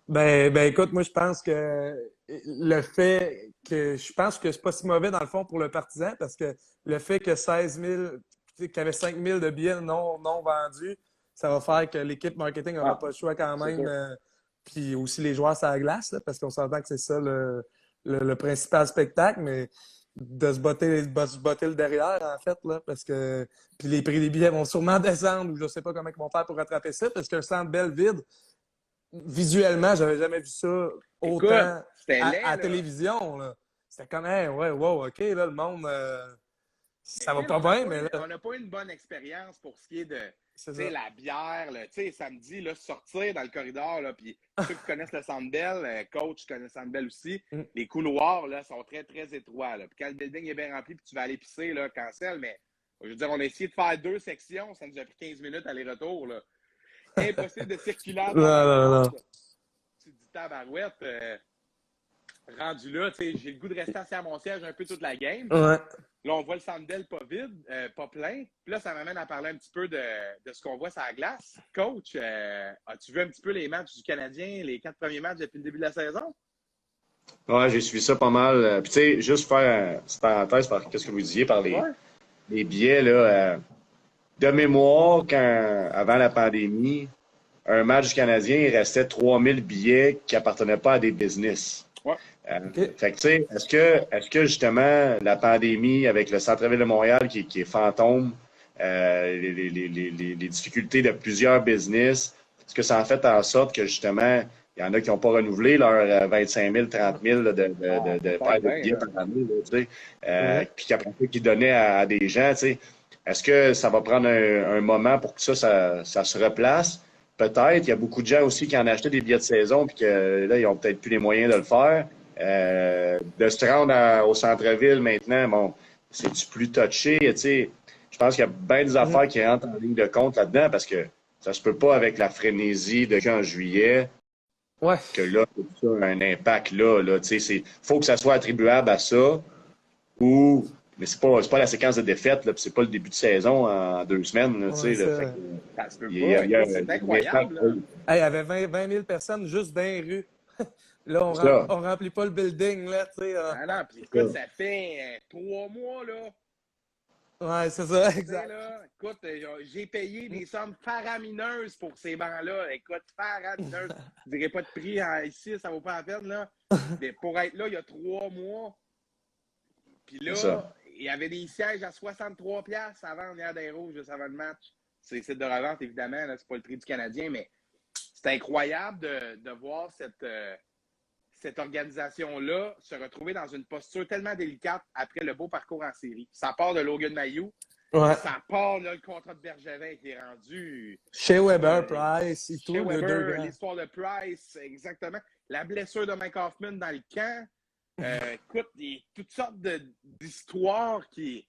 Ben, écoute, moi, je pense que le fait que je pense que c'est pas si mauvais dans le fond pour le partisan parce que le fait que 16 000, qu'il y avait 5 000 de billets non vendus, ça va faire que l'équipe marketing n'aura pas le choix quand même. Puis aussi les joueurs sur la glace, là, parce qu'on s'entend que c'est ça le principal spectacle, mais de se botter le derrière, en fait, là, parce que puis les prix des billets vont sûrement descendre ou je sais pas comment ils vont faire pour rattraper ça, parce qu'un centre belle vide. Visuellement, j'avais jamais vu ça autant à télévision. Là. C'était comme, hey, ouais, wow, OK, là, le monde, ça va pas bien, mais là... On n'a pas eu une bonne expérience pour ce qui est de la bière. Tu sais, samedi, là, sortir dans le corridor, là, puis ceux qui connaissent le Centre Bell, coach connaît le Centre Bell aussi, les couloirs là, sont très, très étroits. Là. Puis quand le building est bien rempli puis tu vas aller pisser, là, cancel, mais je veux dire, on a essayé de faire 2 sections, ça nous a pris 15 minutes aller-retour. Là. Impossible de circuler non. Tu te dis tabarouette, rendu là, tu sais, j'ai le goût de rester assis à mon siège un peu toute la game. Ouais. Là, on voit le Centre Bell pas vide, pas plein. Puis là, ça m'amène à parler un petit peu de ce qu'on voit sur la glace. Coach, as-tu vu un petit peu les matchs du Canadien, les 4 premiers matchs depuis le début de la saison? Ouais, j'ai suivi ça pas mal. Puis tu sais, juste faire une petite parenthèse par ce que vous disiez par les billets, là. De mémoire, avant la pandémie, un match du Canadien, il restait 3000 billets qui appartenaient pas à des business. Ouais. Fait que, tu sais, est-ce que justement, la pandémie avec le centre-ville de Montréal qui est fantôme, les difficultés de plusieurs business, est-ce que ça en fait en sorte que justement, il y en a qui n'ont pas renouvelé leurs 25 000, 30 000 de paires de billets par année, tu sais, puis qu'après ça, qu'ils donnaient à des gens, tu sais. Est-ce que ça va prendre un moment pour que ça se replace? Peut-être. Il y a beaucoup de gens aussi qui en achetaient des billets de saison puis que là, ils n'ont peut-être plus les moyens de le faire. De se rendre au centre-ville maintenant, bon, c'est-tu plus touché? Tu sais, je pense qu'il y a bien des affaires qui rentrent en ligne de compte là-dedans parce que ça se peut pas avec la frénésie de en juillet. Ouais. Que là, ça a un impact là. Tu sais, faut que ça soit attribuable à ça ou... Mais c'est pas la séquence de défaite, là, puis c'est pas le début de saison en 2 semaines. Là, ouais, ça se peut pas. C'est incroyable. Il y avait 20 000 personnes juste dans les rues. Là, on remplit pas le building. Là, non, puis écoute, ça fait 3 mois, là. Ouais, c'est ça, Tu sais, exact. là, écoute, j'ai payé des sommes faramineuses pour ces bancs-là. Écoute, faramineuses. Je dirais pas de prix ici, ça vaut pas la peine, là. Mais pour être là, il y a 3 mois, puis C'est ça. là, il y avait des sièges à 63$ avant en air des rouges, juste avant le match. C'est site de revente, évidemment, là, c'est pas le prix du Canadien, mais c'est incroyable de voir cette organisation-là se retrouver dans une posture tellement délicate après le beau parcours en série. Ça part de Logan Mailloux, Ouais. ça part là, le contrat de Bergevin qui est rendu. Chez Weber, Price et tout, Chez les deux Weber, grands. l'histoire de Price, exactement. La blessure de Mike Hoffman dans le camp. Écoute, il y a toutes sortes d'histoires qui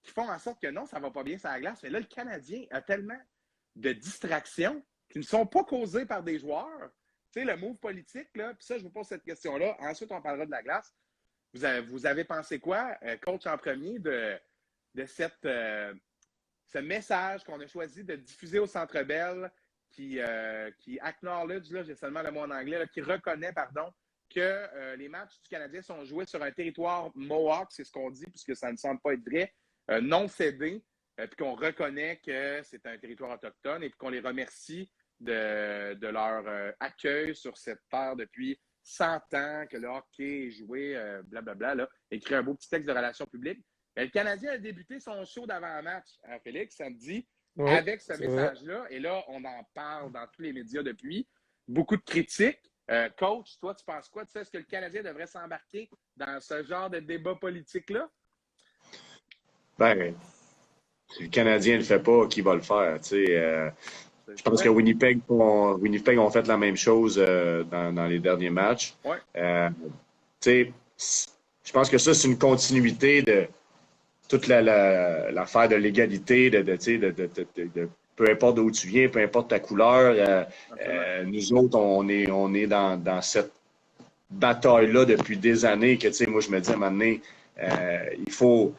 font en sorte que non, ça va pas bien sur la glace. Mais là, le Canadien a tellement de distractions qui ne sont pas causées par des joueurs. Tu sais, le move politique, là, puis ça, je vous pose cette question-là. Ensuite, on parlera de la glace. Vous avez pensé quoi, coach en premier, de ce message qu'on a choisi de diffuser au Centre Bell qui acknowledge, là, j'ai seulement le mot en anglais, là, qui reconnaît, pardon, que les matchs du Canadien sont joués sur un territoire Mohawk, c'est ce qu'on dit, puisque ça ne semble pas être vrai, non cédé, puis qu'on reconnaît que c'est un territoire autochtone et puis qu'on les remercie de leur accueil sur cette terre depuis 100 ans, que le hockey est joué, blablabla, là, écrit un beau petit texte de relations publiques. Mais le Canadien a débuté son show d'avant-match, hein, Félix, samedi, Oui, avec ce c'est message-là. Et là, on en parle dans tous les médias depuis. Beaucoup de critiques. Coach, toi, tu penses quoi? Tu sais, est-ce que le Canadien devrait s'embarquer dans ce genre de débat politique-là? Ben, si le Canadien ne le fait pas, qui va le faire? Je pense que Winnipeg ont fait la même chose dans les derniers matchs. Ouais. Je pense que ça, c'est une continuité de toute l'affaire de l'égalité, de peu importe d'où tu viens, peu importe ta couleur. Nous autres, on est dans cette bataille-là depuis des années que, moi, je me dis à un moment donné, il faut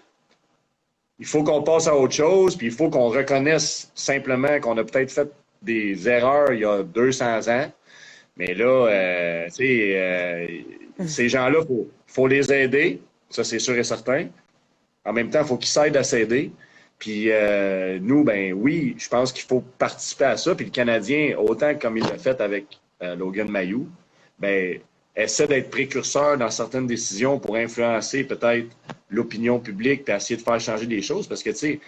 qu'on passe à autre chose, puis il faut qu'on reconnaisse simplement qu'on a peut-être fait des erreurs il y a 200 ans. Mais là, ces gens-là, faut les aider. Ça, c'est sûr et certain. En même temps, il faut qu'ils s'aident à s'aider. Puis nous, ben oui, je pense qu'il faut participer à ça. Puis le Canadien, autant comme il l'a fait avec Logan Mailloux, ben essaie d'être précurseur dans certaines décisions pour influencer peut-être l'opinion publique puis essayer de faire changer des choses. Parce que, tu sais,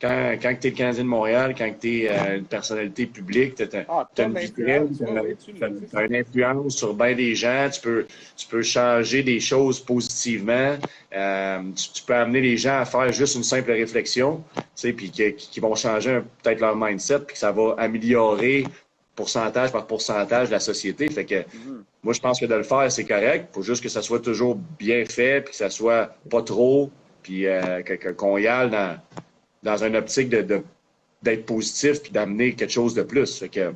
quand tu es le Canadien de Montréal, quand tu es une personnalité publique, tu as une vitrine, tu as une influence sur bien des gens, tu peux changer des choses positivement, tu peux amener les gens à faire juste une simple réflexion, puis qui vont changer peut-être leur mindset, puis que ça va améliorer pourcentage par pourcentage de la société. Fait que moi, je pense que de le faire, c'est correct. Il faut juste que ça soit toujours bien fait, puis que ça soit pas trop, puis qu'on y aille dans une optique d'être positif puis d'amener quelque chose de plus. Fait que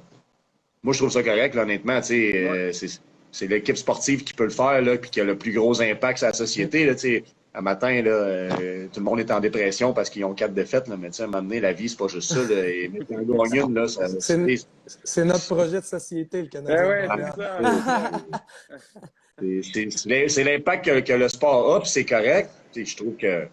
moi, je trouve ça correct, là, honnêtement. C'est l'équipe sportive qui peut le faire, là, puis qui a le plus gros impact sur la société. Là, un matin, là, tout le monde est en dépression parce qu'ils ont 4 défaites. Là, mais à un moment donné, la vie, c'est pas juste ça. Là, et mettre un gagnant, là, c'est notre projet de société, le Canadien. C'est l'impact que le sport a, puis c'est correct. Je trouve que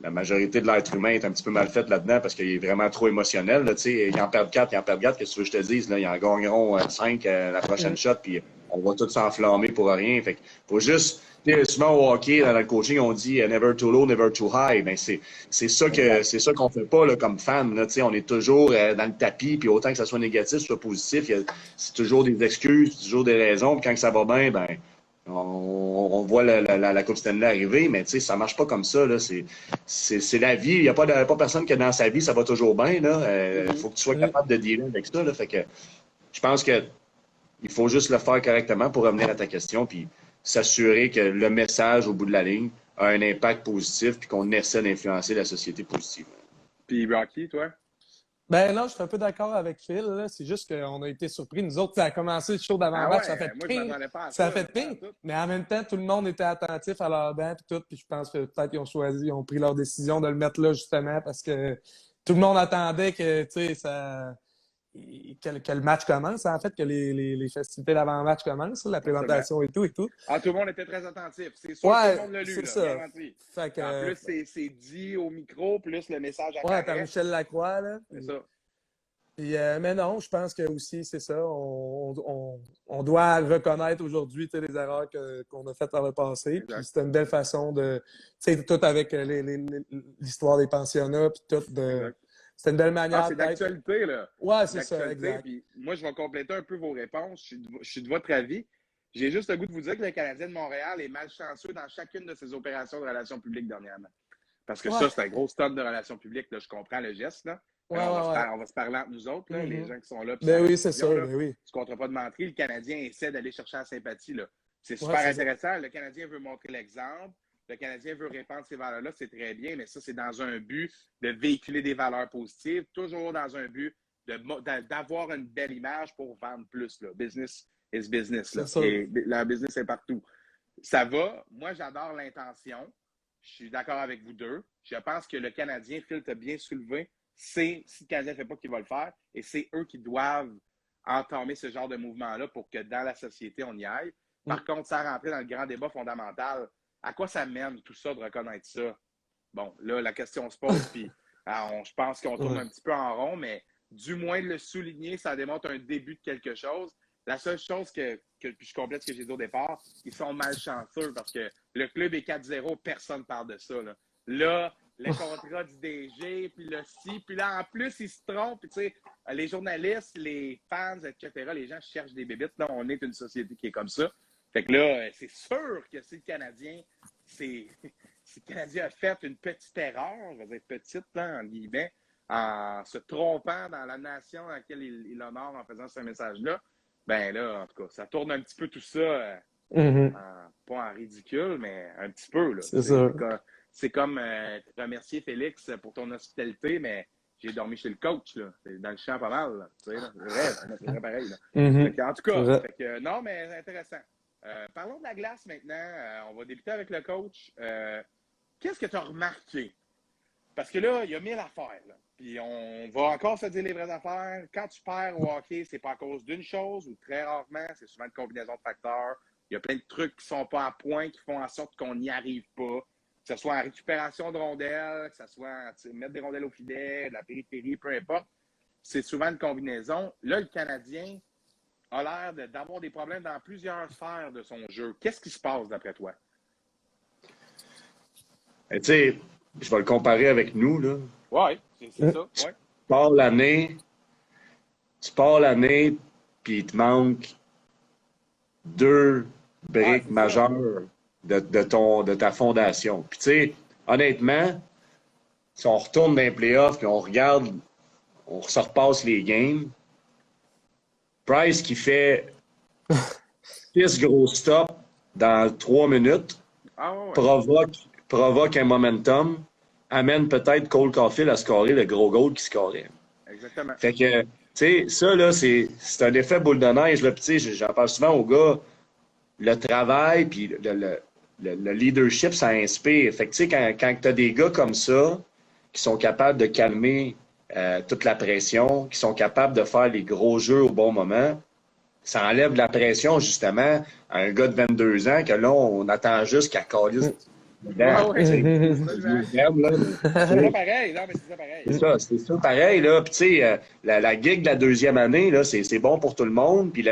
la majorité de l'être humain est un petit peu mal faite là-dedans parce qu'il est vraiment trop émotionnel. Là, ils en perdent 4, qu'est-ce que tu veux que je te dise? Là, ils en gagneront 5 la prochaine shot, puis on va tous s'enflammer pour rien. Fait faut juste... Souvent au hockey, dans le coaching, on dit « never too low, never too high ». Ben, c'est ça qu'on fait pas là, comme fan. Là, on est toujours dans le tapis, puis autant que ça soit négatif, soit positif, c'est toujours des excuses, toujours des raisons. Puis quand ça va bien, ben on voit la Coupe Stanley arriver, mais ça marche pas comme ça. Là. C'est la vie. Il n'y a pas personne qui, dans sa vie, ça va toujours bien. Il faut que tu sois capable de dealer avec ça. Là. Fait que je pense que il faut juste le faire correctement pour revenir à ta question, puis s'assurer que le message au bout de la ligne a un impact positif, puis qu'on essaie d'influencer la société positivement. Puis Rocky, toi? Ben non, je suis un peu d'accord avec Phil. Là. C'est juste qu'on a été surpris. Nous autres, ça a commencé le show d'avant-match, ça fait ping. Ça fait ping. Mais en même temps, tout le monde était attentif à leur banc et tout. Puis je pense que peut-être ils ont pris leur décision de le mettre là justement parce que tout le monde attendait que, tu sais, que le match commence, en fait, que les festivités d'avant-match commencent, la présentation et tout et tout. Ah, tout le monde était très attentif. C'est sûr que tout le monde l'a lu, c'est là, ça. garanti. Fait que, en plus, c'est dit au micro, plus le message ouais, par Michel Lacroix, là. C'est ça. Puis, mais non, je pense que aussi, c'est ça. On doit reconnaître aujourd'hui les erreurs qu'on a faites par le passé. Exact. Puis c'était une belle façon de. Tu sais, tout avec l'histoire des pensionnats, puis tout. C'était une belle manière. C'est d'actualité, là. Ouais, c'est ça, exact. Puis moi, je vais compléter un peu vos réponses. Je suis de votre avis. J'ai juste le goût de vous dire que le Canadien de Montréal est malchanceux dans chacune de ses opérations de relations publiques dernièrement. Parce que ça, c'est un gros stunt de relations publiques. Là. Je comprends le geste, là. On va se parler entre nous autres, là, les gens qui sont là. Ben oui, c'est ça. Ben oui. Tu ne comptes pas de mentir. Le Canadien essaie d'aller chercher la sympathie. Là. C'est super intéressant. Le Canadien veut montrer l'exemple. Le Canadien veut répandre ces valeurs-là. C'est très bien, mais ça, c'est dans un but de véhiculer des valeurs positives, toujours dans un but d'avoir une belle image pour vendre plus. Là. Business is business. Là. La business est partout. Ça va. Moi, j'adore l'intention. Je suis d'accord avec vous deux. Je pense que le Canadien, Phil t'a bien soulevé, si le Canadien ne fait pas qu'il va le faire, et c'est eux qui doivent entamer ce genre de mouvement-là pour que dans la société, on y aille. Par contre, sans rentrer dans le grand débat fondamental, à quoi ça mène tout ça de reconnaître ça? Bon, là, la question se pose, puis je pense qu'on tourne un petit peu en rond, mais du moins de le souligner, ça démontre un début de quelque chose. La seule chose puis je complète ce que j'ai dit au départ, ils sont malchanceux parce que le club est 4-0, personne ne parle de ça. Là, le contrat du DG, puis le ci, puis là, en plus, ils se trompent. Puis, tu sais, les journalistes, les fans, etc., les gens cherchent des bébites. Là, on est une société qui est comme ça. Fait que là, c'est sûr que si le Canadien a fait une petite erreur, je vais dire petite, là, en guillemets, en se trompant dans la nation à laquelle il honore en faisant ce message-là, ben là, en tout cas, ça tourne un petit peu tout ça, pas en ridicule, mais un petit peu. Là. C'est comme remercier Félix pour ton hospitalité, mais j'ai dormi chez le coach. Là. C'est dans le champ pas mal. Là. Tu sais, là. C'est vrai pareil. Là. En tout cas, non, mais c'est intéressant. Parlons de la glace maintenant. On va débuter avec le coach. Qu'est-ce que tu as remarqué? Parce que là, il y a 1000 affaires. Là. Puis on va encore se dire les vraies affaires. Quand tu perds au hockey, c'est pas à cause d'une chose ou très rarement, c'est souvent une combinaison de facteurs. Il y a plein de trucs qui sont pas à point, qui font en sorte qu'on n'y arrive pas. Que ce soit en récupération de rondelles, que ce soit mettre des rondelles au filet, de la périphérie, peu importe. C'est souvent une combinaison. Là, le Canadien a l'air d'avoir des problèmes dans plusieurs sphères de son jeu. Qu'est-ce qui se passe d'après toi? Tu sais, je vais le comparer avec nous, là. Oui, c'est ça. Tu pars l'année, puis il te manque 2 briques majeures de ta fondation. Puis tu sais, honnêtement, si on retourne dans les playoffs et on regarde, on se repasse les games, Price qui fait 6 gros stops dans 3 minutes, provoque un momentum, amène peut-être Cole Caulfield à scorer le gros goal qui scorait. Exactement. Fait que, tu sais, ça, là, c'est un effet boule de neige. Là, puis, j'en parle souvent aux gars, le travail puis le leadership, ça inspire. Fait que, tu sais, quand tu as des gars comme ça qui sont capables de calmer toute la pression, qui sont capables de faire les gros jeux au bon moment, ça enlève de la pression, justement, à un gars de 22 ans que là, on attend juste qu'à calisse. C'est ça pareil, non, mais c'est ça pareil. C'est ça pareil, là. Puis, tu sais, la gig de la deuxième année, là, c'est bon pour tout le monde. Puis, tu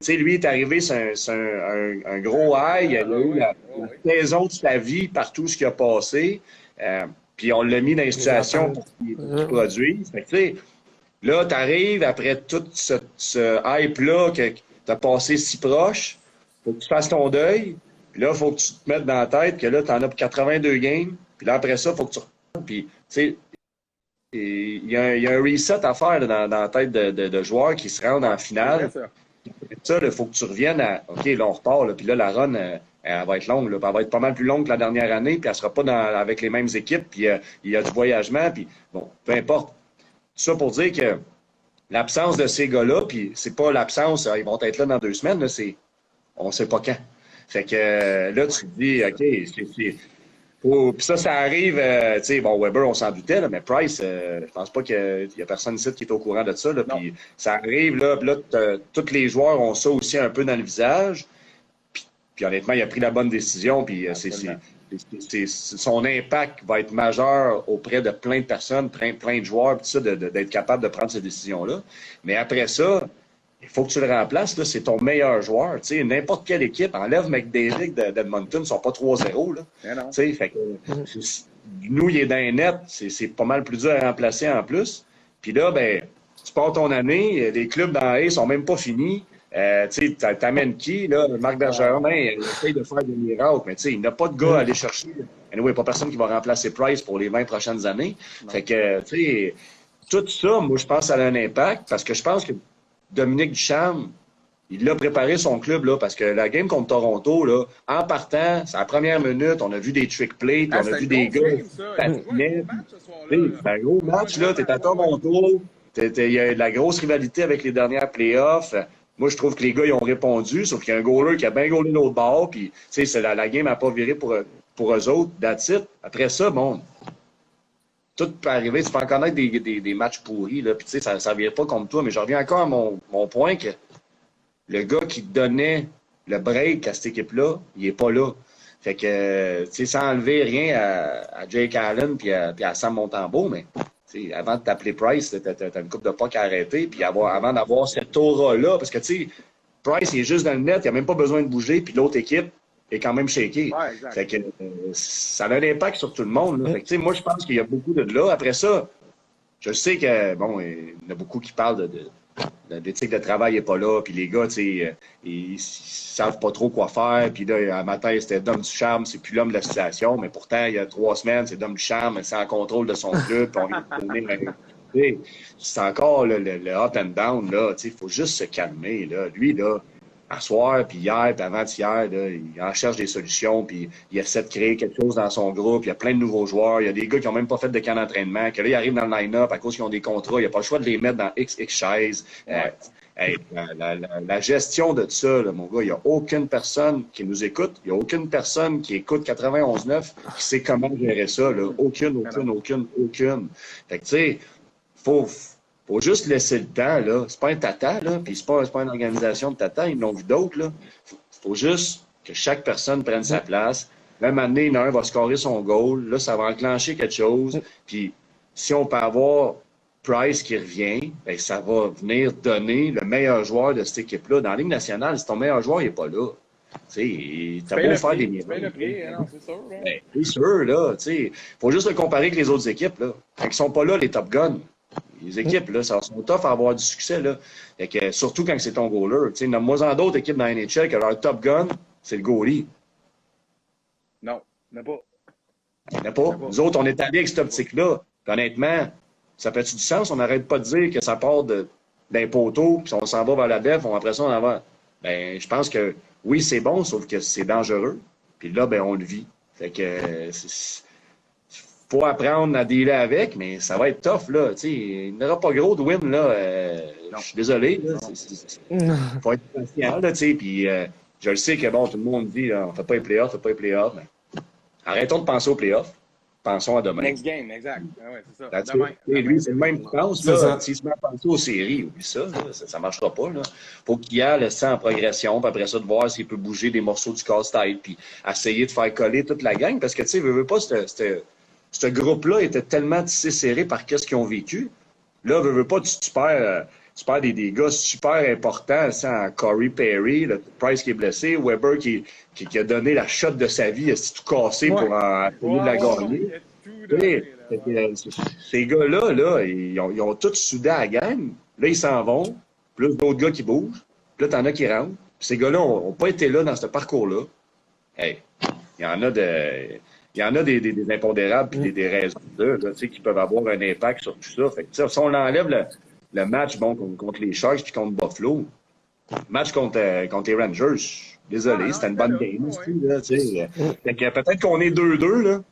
sais, lui est arrivé, c'est un gros high. Il a eu la saison de sa vie par tout ce qui a passé. Puis, on l'a mis dans une situation pour qu'il produise. Fait que, tu sais, là, tu arrives après tout ce hype-là que tu as passé si proche. Faut que tu fasses ton deuil. Puis là, il faut que tu te mettes dans la tête que là, tu en as pour 82 games. Puis là, après ça, il faut que tu reprennes. Puis, tu sais, il y a un reset à faire là, dans la tête de joueurs qui se rendent en finale. Ça, il faut que tu reviennes à OK, là, on repart. Là, puis là, la run, elle va être longue. Là, elle va être pas mal plus longue que la dernière année. Puis elle ne sera pas avec les mêmes équipes. Puis il y a du voyagement. Puis bon, peu importe. Tout ça pour dire que l'absence de ces gars-là, puis c'est pas l'absence, ils vont être là dans 2 semaines, là, on ne sait pas quand. Fait que là, tu te dis, OK, Puis ça arrive, tu sais, bon, Weber, on s'en doutait, là, mais Price, je pense pas qu'il y a personne ici qui est au courant de ça. Là, puis ça arrive, là, tous les joueurs ont ça aussi un peu dans le visage. Puis honnêtement, il a pris la bonne décision. Puis son impact va être majeur auprès de plein de personnes, plein de joueurs, puis ça, d'être capable de prendre ces décisions-là. Mais après ça, il faut que tu le remplaces. Là, c'est ton meilleur joueur. Tu sais, n'importe quelle équipe, enlève McDavid d'Edmonton, ils ne sont pas 3-0. Là. Tu sais, fait que, nous, il est dans les nets. C'est pas mal plus dur à remplacer en plus. Puis là, ben, tu pars ton année, les clubs dans A sont même pas finis. Tu sais, t'amènes qui, là? Marc Bergeron, il essaye de faire des miracles, mais tu sais, il n'a pas de gars à aller chercher. Anyway, il n'y a pas personne qui va remplacer Price pour les 20 prochaines années. Non. Fait que, tu sais, tout ça, moi, je pense que ça a un impact parce que je pense que Dominique Ducharme, il l'a préparé son club, là, parce que la game contre Toronto, là, en partant, c'est la première minute, on a vu des trick plays, on a vu des gars. C'est un gros match, là, t'es à Toronto, il y a de la grosse rivalité avec les dernières playoffs. Moi, je trouve que les gars, ils ont répondu, sauf qu'il y a un goaler qui a bien goalé l'autre bord, puis, tu sais, la game n'a pas viré pour eux autres, that's it. Après ça, bon, tout peut arriver. Tu peux en connaître des matchs pourris, là, puis, tu sais, ça ne vire pas comme toi, mais je reviens encore à mon point que le gars qui donnait le break à cette équipe-là, il n'est pas là. Fait que, tu sais, sans enlever rien à Jake Allen puis à Sam Montembeault, mais avant de t'appeler Price, t'as une coupe de puck à arrêter, puis avant d'avoir cette aura-là, parce que, tu sais, Price, il est juste dans le net, il n'a même pas besoin de bouger, puis l'autre équipe est quand même shakée. Ouais, fait que ça a un impact sur tout le monde. Là. Fait que, tu sais, moi, je pense qu'il y a beaucoup de là. Après ça, je sais que, bon, il y en a beaucoup qui parlent de l'éthique de travail n'est pas là, puis les gars, tu sais, ils savent pas trop quoi faire, puis là, un matin, c'était Dom Ducharme, c'est plus l'homme de la situation, mais pourtant, il y a 3 semaines, c'est Dom Ducharme, c'est en contrôle de son club, puis on vient de donner c'est encore le up and down, là, tu sais, il faut juste se calmer, là. Lui, là, à soir, puis hier, puis avant-hier, là, il en cherche des solutions, puis il essaie de créer quelque chose dans son groupe. Il y a plein de nouveaux joueurs. Il y a des gars qui n'ont même pas fait de camp d'entraînement, que là, ils arrivent dans le line-up à cause qu'ils ont des contrats. Il n'y a pas le choix de les mettre dans XX chaises. La gestion de ça, là, mon gars, il n'y a aucune personne qui nous écoute. Il n'y a aucune personne qui écoute 91.9 qui sait comment gérer ça. Là. Aucune. Fait que, tu sais, faut juste laisser le temps, là. C'est pas un tata, là, puis c'est pas une organisation de tata, ils l'ont vu d'autres, là. Faut juste que chaque personne prenne sa place. Même année, un va scorer son goal. Là, ça va enclencher quelque chose. Puis, si on peut avoir Price qui revient, bien, ça va venir donner le meilleur joueur de cette équipe-là. Dans la Ligue nationale, si ton meilleur joueur n'est pas là, tu sais, t'as beau faire des miracles. C'est sûr, là. Tu sais, faut juste le comparer avec les autres équipes, là. Quand ils sont pas là, les Top Guns. Les équipes, là, ça sont tough à avoir du succès, là. Et que, surtout quand c'est ton goaler. Tu sais, il y en a moins d'autres équipes dans la NHL que leur top gun, c'est le goalie. Non, il n'y en a pas. Il n'y en a pas. Nous autres, on est allés avec cette optique-là. Honnêtement, ça fait-tu du sens? On n'arrête pas de dire que ça part d'un poteau, puis on s'en va vers la def, après ça, on en va. Ben, je pense que oui, c'est bon, sauf que c'est dangereux. Puis là, ben, on le vit. Fait que faut apprendre à dealer avec, mais ça va être tough, là. Tu sais, il n'y aura pas gros de win, là. Je suis désolé, là. Faut être patient, là, tu sais. Puis je le sais que, bon, tout le monde dit, là, on ne fait pas les playoffs, mais arrêtons de penser aux playoffs. Pensons à demain. Next game, exact. Ah ouais, c'est ça. Demain. Et lui, c'est le même qui pense, là. S'il se met à penser aux séries, oublie ça, là, ça ne marchera pas, là. Faut qu'il y ait le sang en progression, puis après ça, de voir s'il peut bouger des morceaux du casse-tête, puis essayer de faire coller toute la gang, parce que, tu sais, veux pas, ce groupe-là était tellement tissé serré par qu'est-ce qu'ils ont vécu. Là, veux pas, tu perds des gars super importants, sans Corey Perry, le Price qui est blessé, Weber qui a donné la shot de sa vie, c'est tout cassé pour en essayer de la gagner. Ces gars-là, là, ils ont tous soudé à la gang. Là, ils s'en vont. Plus d'autres gars qui bougent. Puis là, t'en as qui rentrent. Puis ces gars-là n'ont pas été là dans ce parcours-là. Hey, il y en a des impondérables et des raisons là, qui peuvent avoir un impact sur tout ça. Fait que, si on enlève le match contre les Sharks puis contre Buffalo, le match contre les Rangers, désolé, c'était une bonne game. Peut-être qu'on est 2-2. Là.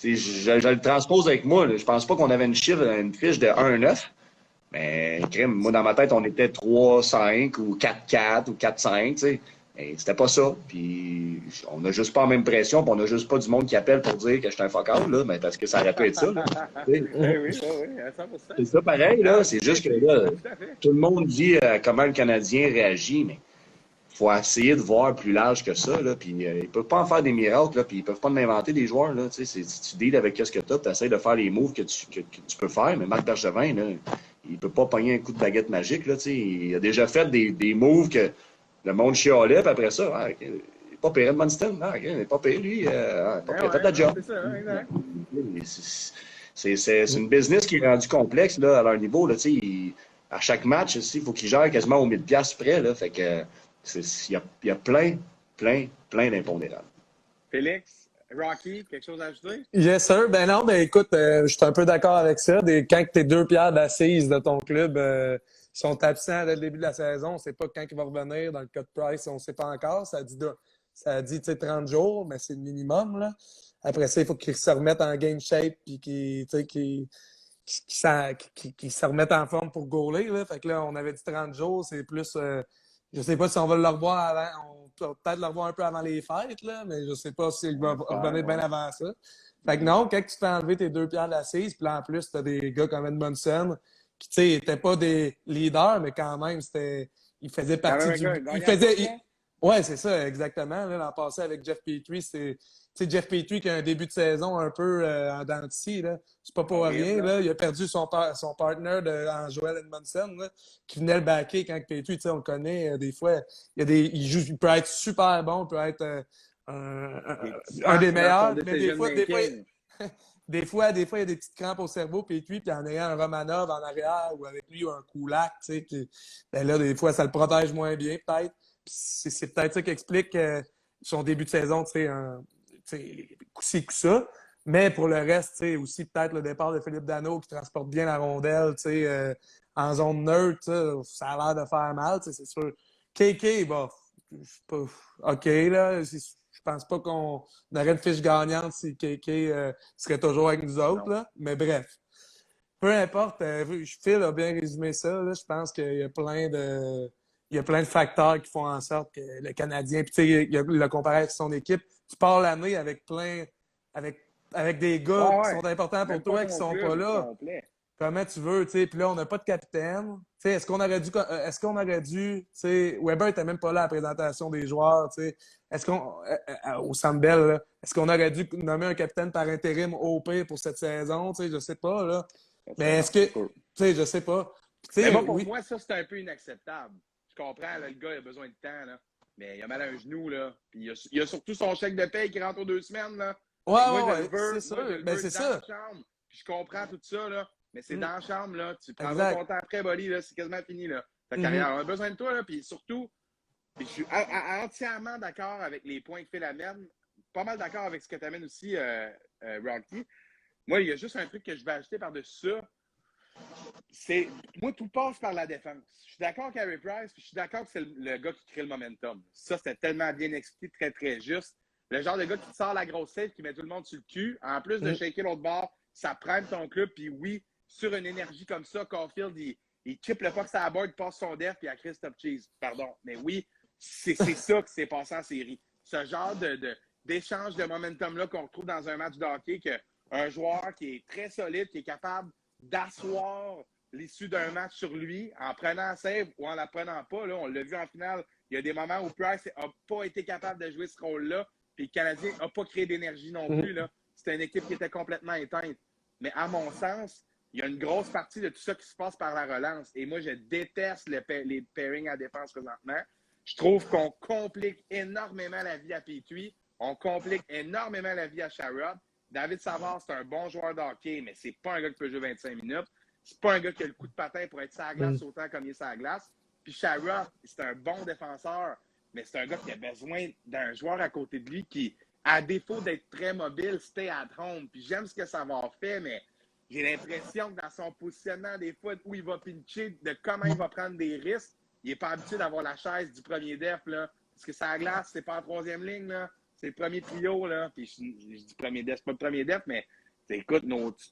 Je le transpose avec moi. Là. Je pense pas qu'on avait une fiche de 1-9. Mais moi, dans ma tête, on était 3-5 ou 4-4 ou 4-5. Et c'était pas ça. Puis on n'a juste pas la même pression, puis on n'a juste pas du monde qui appelle pour dire que je suis un fuck-out, là, mais parce que ça aurait pu être ça. Là. Oui, oui, à 100%. C'est ça pareil, là. C'est juste que là, Tout à fait. tout le monde dit comment le Canadien réagit, mais il faut essayer de voir plus large que ça. Là, puis ils peuvent pas en faire des miracles, là, puis ils peuvent pas inventer des joueurs. Là, si tu deals avec ce que tu as, tu essaies de faire les moves que tu peux faire, mais Marc Bergevin, là, il peut pas pogner un coup de baguette magique. Là, il a déjà fait des moves que le monde chialait, puis après ça, il n'est pas payé de Munson. Il n'est pas payé, lui. Il n'a pas payé, fait la job. C'est ça, exact. C'est une business qui est rendue complexe là, à leur niveau. Là, à chaque match, il faut qu'ils gèrent quasiment aux 1000$ près. Là, fait que il y a plein d'impondérables. Félix, Rocky, quelque chose à ajouter? Yes, sir. Ben non, ben écoute, je suis un peu d'accord avec ça. Quand tes 2 pierres d'assises de ton club sont absents dès le début de la saison, on ne sait pas quand il va revenir. Dans le cas de Price, on ne sait pas encore. Ça dit 30 jours, mais c'est le minimum. Là. Après ça, il faut qu'il se remette en game shape et qu'il se remette en forme pour goaler. Là. Fait que là, on avait dit 30 jours, c'est plus... je sais pas si on va le revoir avant. On peut peut-être le revoir un peu avant les fêtes, là, mais je sais pas s'il va revenir bien avant ça. Fait que non, quand tu te fais enlever tes 2 pierres d'assises, puis là, en plus, tu as des gars comme Edmondson qui, tu sais, n'étaient pas des leaders, mais quand même, il faisait partie du... Ouais, c'est ça, exactement. Là, l'an passé, avec Jeff Petrie, c'est... Tu sais, Jeff Petrie qui a un début de saison un peu en dents de scie, là. C'est pas pour rien, là. Il a perdu son partner en Joel Edmondson, là, qui venait le backer quand Petrie, tu sais, on le connaît, des fois, il peut être super bon, il peut être un des meilleurs, mais des fois, il y a des petites crampes au cerveau, puis en ayant un Romanov en arrière ou avec lui ou un Kulak, tu sais, ben là, des fois, ça le protège moins bien, peut-être. C'est peut-être ça qui explique son début de saison, tu sais, coup-ci, coup-ça. Mais pour le reste, tu sais, aussi peut-être le départ de Philippe Danault qui transporte bien la rondelle, tu sais, en zone neutre, ça a l'air de faire mal, tu sais, c'est sûr. KK, bah, OK, là, je pense pas qu'on aurait une fiche gagnante si KK serait toujours avec nous autres, là. Mais bref. Peu importe, Phil a bien résumé ça, là. Je pense qu'il y a plein de facteurs qui font en sorte que le Canadien, puis tu sais, il a comparé avec son équipe. Tu pars l'année avec des gars qui sont importants pour toi et qui sont pas là. Comment tu veux, tu sais. Puis là, on n'a pas de capitaine. Tu sais, est-ce qu'on aurait dû, tu sais, Weber était même pas là à la présentation des joueurs, tu sais. Au Centre Bell, là, est-ce qu'on aurait dû nommer un capitaine par intérim au pire pour cette saison, tu sais, je sais pas, là. Mais est-ce que, tu sais, je sais pas. Mais pour moi, ça, c'est un peu inacceptable. Je comprends, là, le gars, il a besoin de temps, là. Mais il a mal à un genou, là. Puis il a surtout son chèque de paye qui rentre aux 2 semaines, là. Ouais, c'est ça. Ben, c'est ça. Puis je comprends tout ça, là. Mais c'est dans la chambre, là. Tu prendras ton temps après, Bolly, là. C'est quasiment fini, là. Ta carrière. On a besoin de toi, là. Puis surtout, je suis entièrement d'accord avec les points que fait l'amène. Pas mal d'accord avec ce que tu amènes aussi, Rocky. Moi, il y a juste un truc que je vais ajouter par-dessus ça. Moi, tout passe par la défense. Je suis d'accord avec Harry Price, puis je suis d'accord que c'est le gars qui crée le momentum. Ça, c'était tellement bien expliqué, très, très juste. Le genre de gars qui te sort la grosse tête, qui met tout le monde sur le cul. En plus de shaker l'autre bord, ça prend ton club. Puis oui, sur une énergie comme ça, Caulfield, il chip le puck sur la board, il passe son def, puis à Christophe Cheese. Pardon. Mais oui, c'est ça qui s'est passé en série. Ce genre d'échange de momentum-là qu'on retrouve dans un match de hockey, qu'un joueur qui est très solide, qui est capable d'asseoir l'issue d'un match sur lui en prenant un save ou en la prenant pas. Là, on l'a vu en finale. Il y a des moments où Price n'a pas été capable de jouer ce rôle-là. Puis le Canadien n'a pas créé d'énergie non plus. Là. C'était une équipe qui était complètement éteinte. Mais à mon sens, il y a une grosse partie de tout ça qui se passe par la relance. Et moi, je déteste les pairings à défense présentement. Je trouve qu'on complique énormément la vie à Petrie. On complique énormément la vie à Sherrod. David Savard, c'est un bon joueur de hockey, mais c'est pas un gars qui peut jouer 25 minutes. C'est pas un gars qui a le coup de patin pour être sur la glace autant comme il est sur la glace. Puis Sherrod, c'est un bon défenseur, mais c'est un gars qui a besoin d'un joueur à côté de lui qui, à défaut d'être très mobile, stay at home. Puis j'aime ce que Savard fait, mais j'ai l'impression que dans son positionnement, des fois, où il va pincher, de comment il va prendre des risques, il n'est pas habitué d'avoir la chaise du premier def, là. Parce que sa glace, c'est pas en troisième ligne, là. C'est le premier trio, là. Puis je dis premier def, c'est pas le premier def, mais écoute,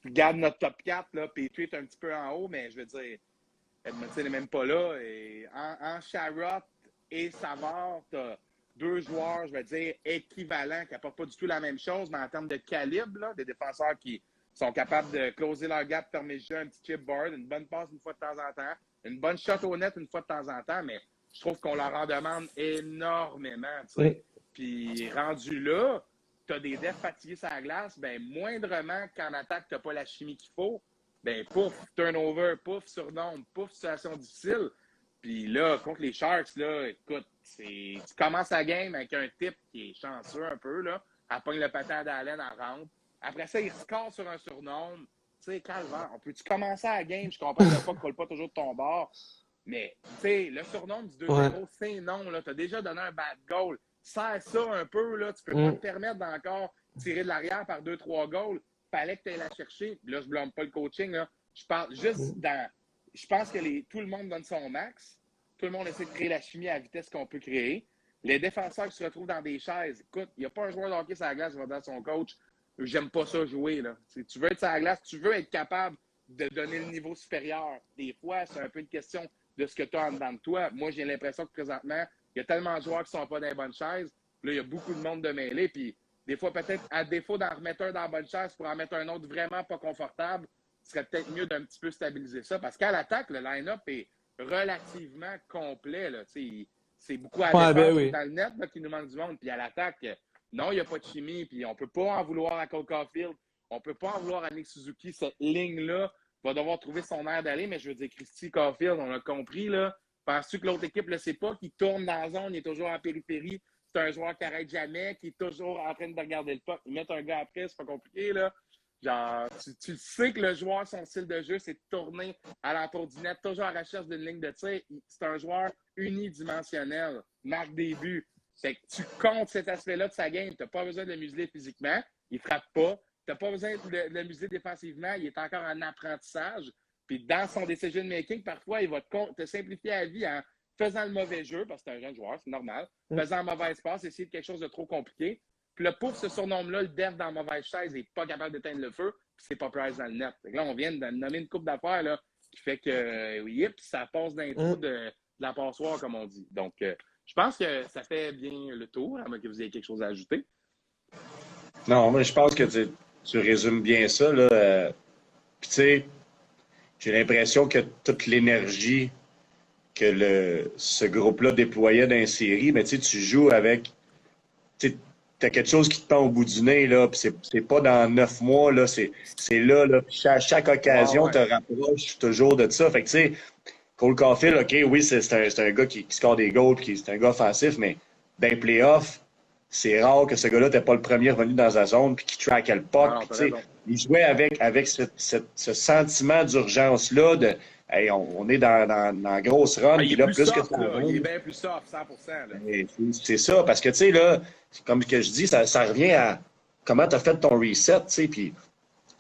tu gardes notre top 4, là. Petrie est un petit peu en haut, mais je veux dire, Edmondson n'est même pas là. Et en Sherrod et Savard, deux joueurs, je vais dire, équivalents, qui n'apportent pas du tout la même chose, mais en termes de calibre, là, des défenseurs qui sont capables de closer leur gap, fermer le jeu, un petit chipboard, une bonne passe une fois de temps en temps, une bonne shot au net une fois de temps en temps, mais je trouve qu'on leur en demande énormément. Oui. Puis rendu là, tu as des defs fatigués sur la glace, bien, moindrement qu'en attaque, tu n'as pas la chimie qu'il faut, bien, pouf, turnover, pouf, surnombre, pouf, situation difficile. Puis là, contre les Sharks, là, écoute, tu commences la game avec un type qui est chanceux un peu, là, elle pogne le patin d'Allen en rampe. Après ça, il score sur un surnombre. Tu sais, calvaire, on peut-tu commencer la game? Je comprends que le puck ne colle pas toujours de ton bord. Mais, tu sais, le surnombre du 2-0, c'est non, là. Tu as déjà donné un bad goal. Serre ça un peu, là. Tu peux pas te permettre d'encore tirer de l'arrière par 2-3 goals. Fallait que tu ailles la chercher. Là, je blâme pas le coaching, là. Je parle juste dans... Je pense que tout le monde donne son max. Tout le monde essaie de créer la chimie à la vitesse qu'on peut créer. Les défenseurs qui se retrouvent dans des chaises, écoute, il n'y a pas un joueur de hockey sur la glace qui va dire à son coach « J'aime pas ça jouer. » là. Tu veux être sur la glace, tu veux être capable de donner le niveau supérieur. Des fois, c'est un peu une question de ce que tu as en dedans de toi. Moi, j'ai l'impression que présentement, il y a tellement de joueurs qui ne sont pas dans les bonnes chaises. Là, il y a beaucoup de monde de mêlée. Puis, des fois, peut-être, à défaut d'en remettre un dans la bonne chaise pour en mettre un autre vraiment pas confortable, ce serait peut-être mieux d'un petit peu stabiliser ça. Parce qu'à l'attaque, le line-up est relativement complet. Là. C'est beaucoup à défense dans le net là, qui nous manque du monde. Puis à l'attaque, non, il n'y a pas de chimie. Puis on ne peut pas en vouloir à Cole Caulfield. On ne peut pas en vouloir à Nick Suzuki. Cette ligne-là va devoir trouver son air d'aller. Mais je veux dire, Christy Caulfield, on l'a compris. Là. Penses-tu que l'autre équipe ne le sait pas, qu'il tourne dans la zone, il est toujours en périphérie? C'est un joueur qui n'arrête jamais, qui est toujours en train de regarder le puck. Ils mettent un gars après, c'est pas compliqué. Là. Genre, tu sais que le joueur, son style de jeu, c'est de tourner à l'entour du net, toujours à la recherche d'une ligne de tir. C'est un joueur unidimensionnel, marque des buts. Fait que tu comptes cet aspect-là de sa game. Tu n'as pas besoin de le museler physiquement. Il ne frappe pas. Tu n'as pas besoin de le museler défensivement. Il est encore en apprentissage. Puis dans son decision making, parfois, il va te simplifier la vie en faisant le mauvais jeu, parce que c'est un jeune joueur, c'est normal. Faisant un mauvais passe, essayer de quelque chose de trop compliqué. Puis là, pour ce surnombre-là, le def dans la mauvaise chaise n'est pas capable d'éteindre le feu, puis c'est pas Price dans le net. Là, on vient de nommer une coupe d'affaires là, qui fait que, oui, puis ça passe d'un trou de la passoire, comme on dit. Donc, je pense que ça fait bien le tour, à moins que vous ayez quelque chose à ajouter. Non, moi, je pense que tu résumes bien ça. Là. Puis, tu sais, j'ai l'impression que toute l'énergie que ce groupe-là déployait dans les séries, mais tu sais, tu joues avec... T'as quelque chose qui te pend au bout du nez, là, puis c'est pas dans 9 mois, là, c'est là, puis chaque occasion te rapproche toujours de ça. Fait que, tu sais, Cole Caulfield, OK, oui, c'est un gars qui score des goals, puis c'est un gars offensif, mais dans les playoffs, c'est rare que ce gars-là n'était pas le premier revenu dans sa zone, puis qui traquait le puck. Il jouait avec ce sentiment d'urgence-là, de hey, on est dans la grosse run, puis là, plus que ça. Il est bien plus soft, 100%. C'est ça, parce que, tu sais, là, comme que je dis, ça revient à comment tu as fait ton reset, tu sais, puis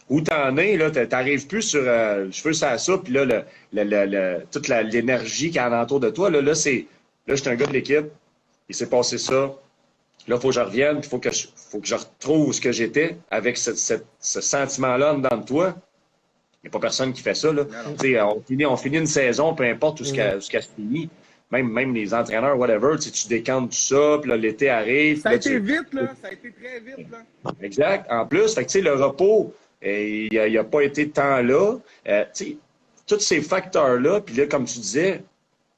où t'en es, là, t'arrives plus sur je veux ça, puis là, toute l'énergie qui est alentour de toi, là, je suis un gars de l'équipe, il s'est passé ça, là, il faut que je revienne, puis faut que je retrouve ce que j'étais avec ce sentiment-là dans toi. Il n'y a pas personne qui fait ça, là. On finit une saison, peu importe où ce qu'elle se finit. Même les entraîneurs, whatever, tu décantes tout ça, puis là, l'été arrive. Ça a été vite, là. Ça a été très vite, là. Exact. En plus, fait que, le repos, il n'y a pas été tant là. Tous ces facteurs-là, puis là, comme tu disais,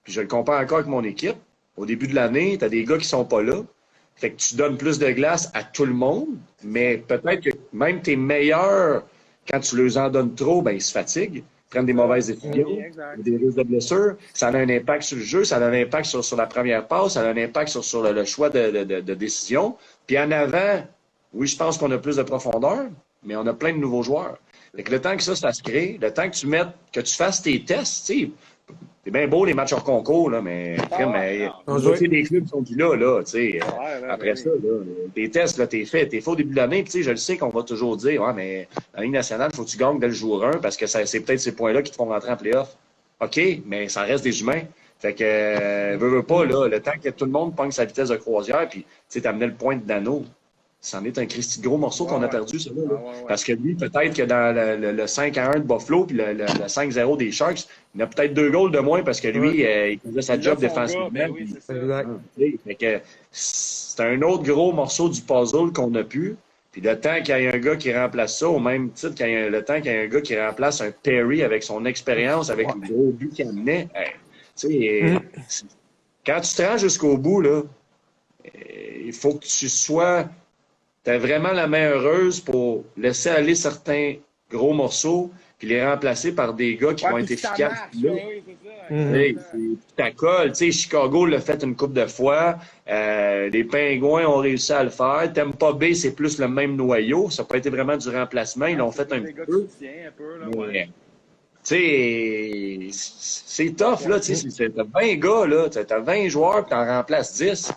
puis je le compare encore avec mon équipe, au début de l'année, tu as des gars qui ne sont pas là. Fait que tu donnes plus de glace à tout le monde, mais peut-être que même tes meilleurs, quand tu leur en donnes trop, ben ils se fatiguent. Prennent des mauvaises décisions, des risques de blessures. Ça a un impact sur le jeu, ça a un impact sur la première passe, ça a un impact sur le choix de décision. Puis en avant, oui, je pense qu'on a plus de profondeur, mais on a plein de nouveaux joueurs. Fait que le temps que ça se crée, le temps que tu fasses tes tests, tu sais, c'est bien beau les matchs hors concours, là, mais des clubs sont plus là, tu sais. Après ça, là, tes tests, là, t'es fait au début de l'année, puis tu sais, je le sais qu'on va toujours dire, ouais, mais dans la Ligue nationale, il faut que tu gagnes dès le jour 1 parce que c'est peut-être ces points-là qui te font rentrer en play-off. OK, mais ça reste des humains. Fait que, veux pas, là, le temps que tout le monde pogne sa vitesse de croisière, puis tu sais, t'amenais le point de Dano. c'en est un Christy de gros morceau qu'on a perdu, ça, là. Ouais. Parce que lui, peut-être que dans le 5-1 de Buffalo puis le 5-0 des Sharks, il a peut-être 2 goals de moins parce que lui, il faisait sa job défensivement. Ben oui, c'est ça. Exact. Fait que c'est un autre gros morceau du puzzle qu'on a pu. Puis le temps qu'il y ait un gars qui remplace ça, au même titre le temps qu'il y ait un gars qui remplace un Perry avec son expérience, avec le gros but qu'il amenait, tu sais, quand tu te rends jusqu'au bout, là, il faut que tu aies vraiment la main heureuse pour laisser aller certains gros morceaux puis les remplacer par des gars qui vont être efficaces. Oui, c'est ça. Ta colle, tu sais, Chicago l'a fait une couple de fois. Les Pingouins ont réussi à le faire. Tampa Bay, c'est plus le même noyau. Ça n'a pas été vraiment du remplacement. Ils l'ont fait un peu. Tu sais, c'est tough, là. Tu sais, t'as 20 gars, là. T'as 20 joueurs, puis t'en remplaces 10.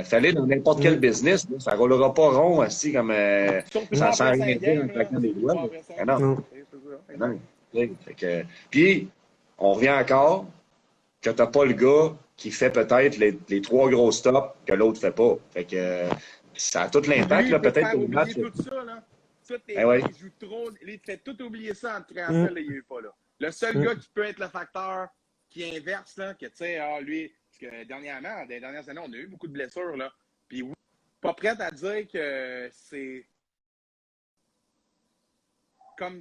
Fallait dans n'importe quel business. Là, ça ne roulera pas rond aussi comme sans rien dire en claquant des doigts. Non. Puis, on revient encore que tu n'as pas le gars qui fait peut-être les 3 gros stops que l'autre ne fait pas. Fait que ça a tout l'impact, là, peut-être que le match. Tout ça, là. Il joue trop. Il te fait tout oublier ça en te créant ça, là, il n'est pas là. Le seul gars qui peut être le facteur qui inverse, là, que tu sais, lui. Parce que dernièrement, dans les dernières années, on a eu beaucoup de blessures, là. Puis oui, pas prête à dire que c'est comme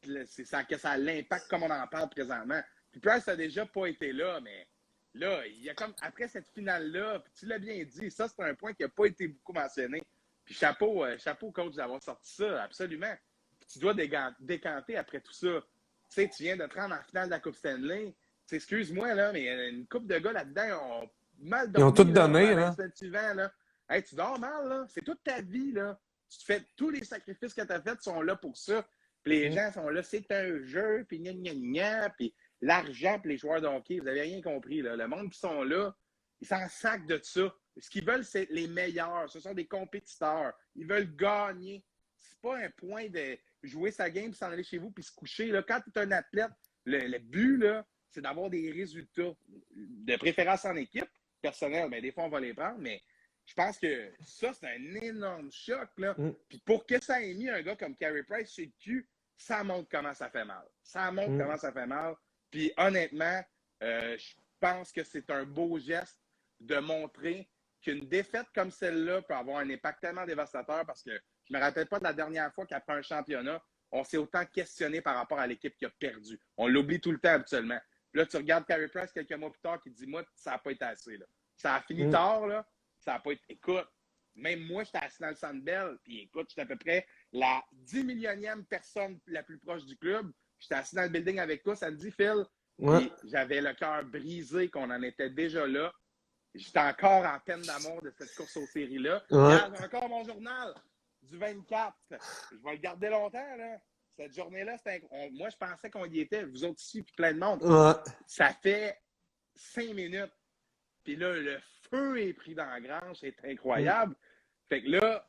que ça a l'impact comme on en parle présentement. Puis Price a déjà pas été là, mais là, il y a comme après cette finale-là, puis tu l'as bien dit, ça c'est un point qui n'a pas été beaucoup mentionné. Puis chapeau coach d'avoir sorti ça, absolument. Puis tu dois décanter après tout ça. Tu sais, tu viens de te rendre en finale de la Coupe Stanley. Excuse-moi, là, mais une couple de gars là-dedans ont mal dormi. Ils ont tout donné, là. Suivant, là. Hey, tu dors mal, là. C'est toute ta vie, là. Tu fais tous les sacrifices que tu as faits sont là pour ça. Puis les gens sont là, c'est un jeu, puis gna, puis l'argent, puis les joueurs de hockey, vous n'avez rien compris, là. Le monde qui sont là, ils s'en sacent de ça. Ce qu'ils veulent, c'est les meilleurs. Ce sont des compétiteurs. Ils veulent gagner. C'est pas un point de jouer sa game, puis s'en aller chez vous, puis se coucher, là. Quand tu es un athlète, le but, là, c'est d'avoir des résultats, de préférence en équipe. Personnel, bien, des fois, on va les prendre, mais je pense que ça, c'est un énorme choc, là. Puis pour que ça ait mis un gars comme Carey Price sur le cul, ça montre comment ça fait mal. Ça montre comment ça fait mal. Puis honnêtement, je pense que c'est un beau geste de montrer qu'une défaite comme celle-là peut avoir un impact tellement dévastateur parce que je ne me rappelle pas de la dernière fois qu'après un championnat, on s'est autant questionné par rapport à l'équipe qui a perdu. On l'oublie tout le temps habituellement. Là, tu regardes Carey Price quelques mois plus tard qui dit « Moi, ça n'a pas été assez. Là. Ça a fini tard. Là. Ça n'a pas été... Écoute, même moi, j'étais assis dans le Centre Bell. Puis écoute, j'étais à peu près la 10 millionième personne la plus proche du club. J'étais assis dans le building avec toi samedi, Phil. Puis j'avais le cœur brisé qu'on en était déjà là. J'étais encore en peine d'amour de cette course aux séries-là. Regarde, j'ai encore mon journal du 24. Je vais le garder longtemps, là. Cette journée-là, moi, je pensais qu'on y était, vous autres ici, puis plein de monde. Ça fait 5 minutes. Puis là, le feu est pris dans la grange, c'est incroyable. Fait que là,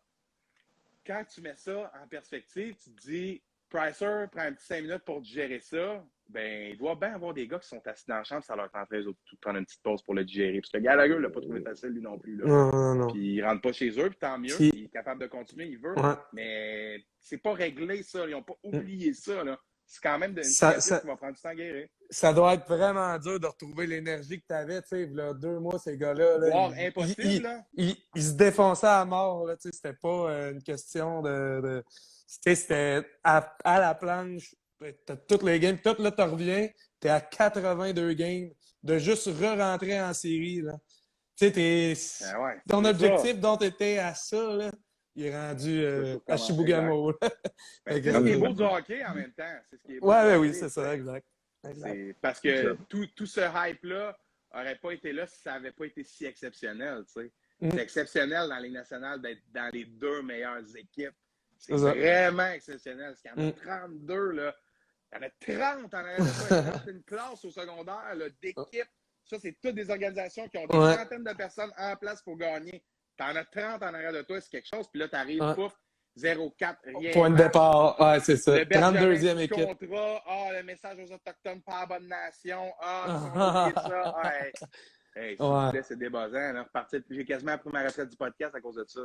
quand tu mets ça en perspective, tu te dis, Pricer prend un petit 5 minutes pour digérer ça. Ben, il doit bien avoir des gars qui sont assis dans la chambre, ça leur tenterait de prendre une petite pause pour le digérer. Parce que Gallagher l'a pas trouvé facile, lui non plus. Là. Non. Puis il rentre pas chez eux, puis tant mieux. Il est capable de continuer, il veut. Mais c'est pas réglé, ça. Ils n'ont pas oublié ça. Là. C'est quand même une cicatrice qui va prendre du temps à guérir. Ça doit être vraiment dur de retrouver l'énergie que tu avais, tu sais, il y a 2 mois, ces gars-là. Là, impossible, là. Ils se défonçaient à mort, là, tu sais, c'était pas une question de c'était à la planche, t'as toutes les games, tout là, tu reviens, t'es à 82 games de juste re-rentrer en série, là. Tu sais, ton objectif dont tu étais à ça, là, il est rendu à Chibougamau. C'est ce qui est beau du hockey en même temps. C'est ce qui est beau oui, c'est ça, exact. Parce que tout ce hype-là n'aurait pas été là si ça n'avait pas été si exceptionnel. Tu sais. C'est exceptionnel dans les nationales d'être dans les 2 meilleures équipes. C'est vraiment exceptionnel. Parce qu'il y en a 32, là. Il y en a 30 en arrière de ça. C'est une classe au secondaire d'équipes. Ça, c'est toutes des organisations qui ont des centaines de personnes en place pour gagner. T'en as 30 en arrière de toi, c'est quelque chose. Puis là, t'arrives, pouf, 0-4, rien. Point de départ, c'est ça. 32e équipe. Contrat, le message aux Autochtones, pas à bonne nation. Ça. Hey, s'il vous plaît, c'est débossant. J'ai quasiment appris ma retraite du podcast à cause de ça.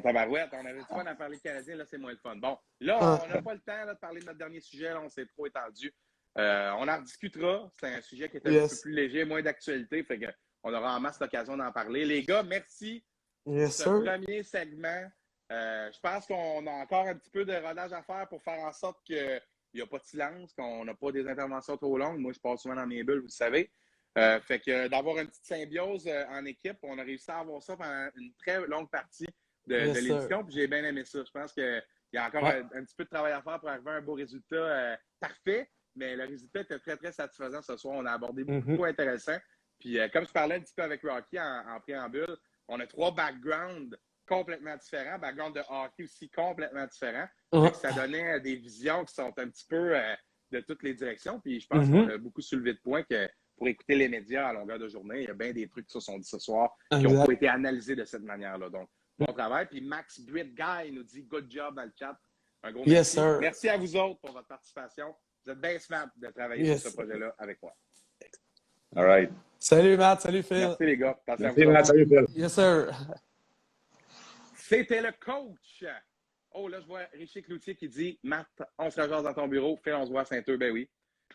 Tabarouette, on avait du fun à parler de Canadien, là, c'est moins le fun. Bon, là, on n'a pas le temps là, de parler de notre dernier sujet, là, on s'est trop étendu. On en rediscutera. C'est un sujet qui est un peu plus léger, moins d'actualité, fait qu'on aura en masse l'occasion d'en parler. Les gars, merci pour ce premier segment. Je pense qu'on a encore un petit peu de rodage à faire pour faire en sorte qu'il n'y a pas de silence, qu'on n'a pas des interventions trop longues. Moi, je passe souvent dans mes bulles, vous le savez. Fait que d'avoir une petite symbiose en équipe, on a réussi à avoir ça pendant une très longue partie de l'édition. Puis j'ai bien aimé ça. Je pense qu'il y a encore un petit peu de travail à faire pour arriver à un beau résultat parfait. Mais le résultat était très, très satisfaisant ce soir. On a abordé beaucoup de points intéressants. Puis comme je parlais un petit peu avec Rocky en préambule, on a 3 backgrounds complètement différents. Background de hockey aussi complètement différents. Ça donnait des visions qui sont un petit peu de toutes les directions. Puis je pense qu'on a beaucoup soulevé de points que pour écouter les médias à longueur de journée, il y a bien des trucs qui se sont dit ce soir qui n'ont pas été analysés de cette manière-là. Donc, bon travail. Puis Max Britt Guy nous dit « Good job » dans le chat. Un gros merci. Sir. Merci à vous autres pour votre participation. Vous êtes bien smart de travailler sur ce projet-là avec moi. All right. Salut Matt, salut Phil. Merci les gars. Merci Matt, salut Phil. Yes sir. C'était le coach. Oh là, je vois Richer Cloutier qui dit « Matt, on se rejoint dans ton bureau. Phil, on se voit à Saint-Eustache. » Ben oui.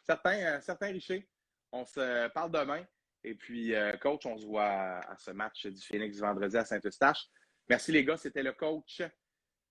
Certains Richer. On se parle demain. Et puis, coach, on se voit à ce match du Phoenix vendredi à Saint-Eustache. Merci les gars. C'était le coach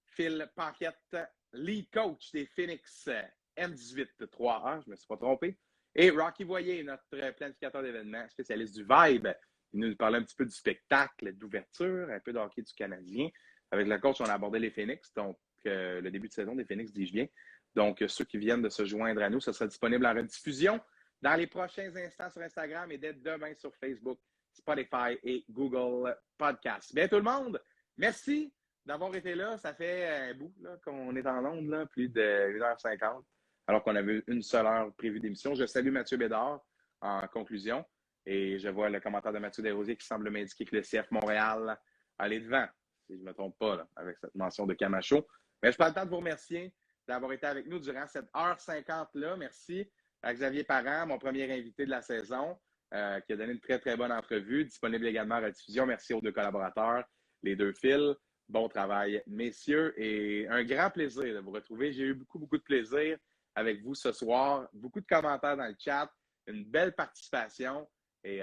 Phil Paquette, lead coach des Phoenix M18-3A. Je ne me suis pas trompé. Et Rocky Voyer, notre planificateur d'événements, spécialiste du Vibe. Il nous parlait un petit peu du spectacle, d'ouverture, un peu de hockey du Canadien. Avec le coach, on a abordé les Phoenix. Donc, le début de saison des Phoenix, dis-je bien. Donc, ceux qui viennent de se joindre à nous, ça sera disponible en rediffusion dans les prochains instants sur Instagram et dès demain sur Facebook, Spotify et Google Podcasts. Bien, tout le monde, merci d'avoir été là. Ça fait un bout qu'on est en onde, là, plus de 1h50, alors qu'on avait une seule heure prévue d'émission. Je salue Mathieu Bédard en conclusion et je vois le commentaire de Mathieu Desrosiers qui semble m'indiquer que le CF Montréal allait devant, si je ne me trompe pas, là, avec cette mention de Camacho. Mais je prends le temps de vous remercier d'avoir été avec nous durant cette heure 50-là. Merci à Xavier Parent, mon premier invité de la saison, qui a donné une très, très bonne entrevue, disponible également à rediffusion. Merci aux 2 collaborateurs, les 2 Phil. Bon travail, messieurs, et un grand plaisir de vous retrouver. J'ai eu beaucoup, beaucoup de plaisir avec vous ce soir. Beaucoup de commentaires dans le chat, une belle participation, et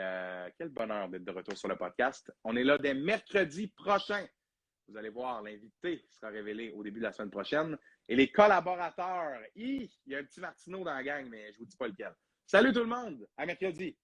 quel bonheur d'être de retour sur le podcast. On est là dès mercredi prochain. Vous allez voir, l'invité sera révélé au début de la semaine prochaine. Et les collaborateurs, il y a un petit Martineau dans la gang, mais je ne vous dis pas lequel. Salut tout le monde, à mercredi.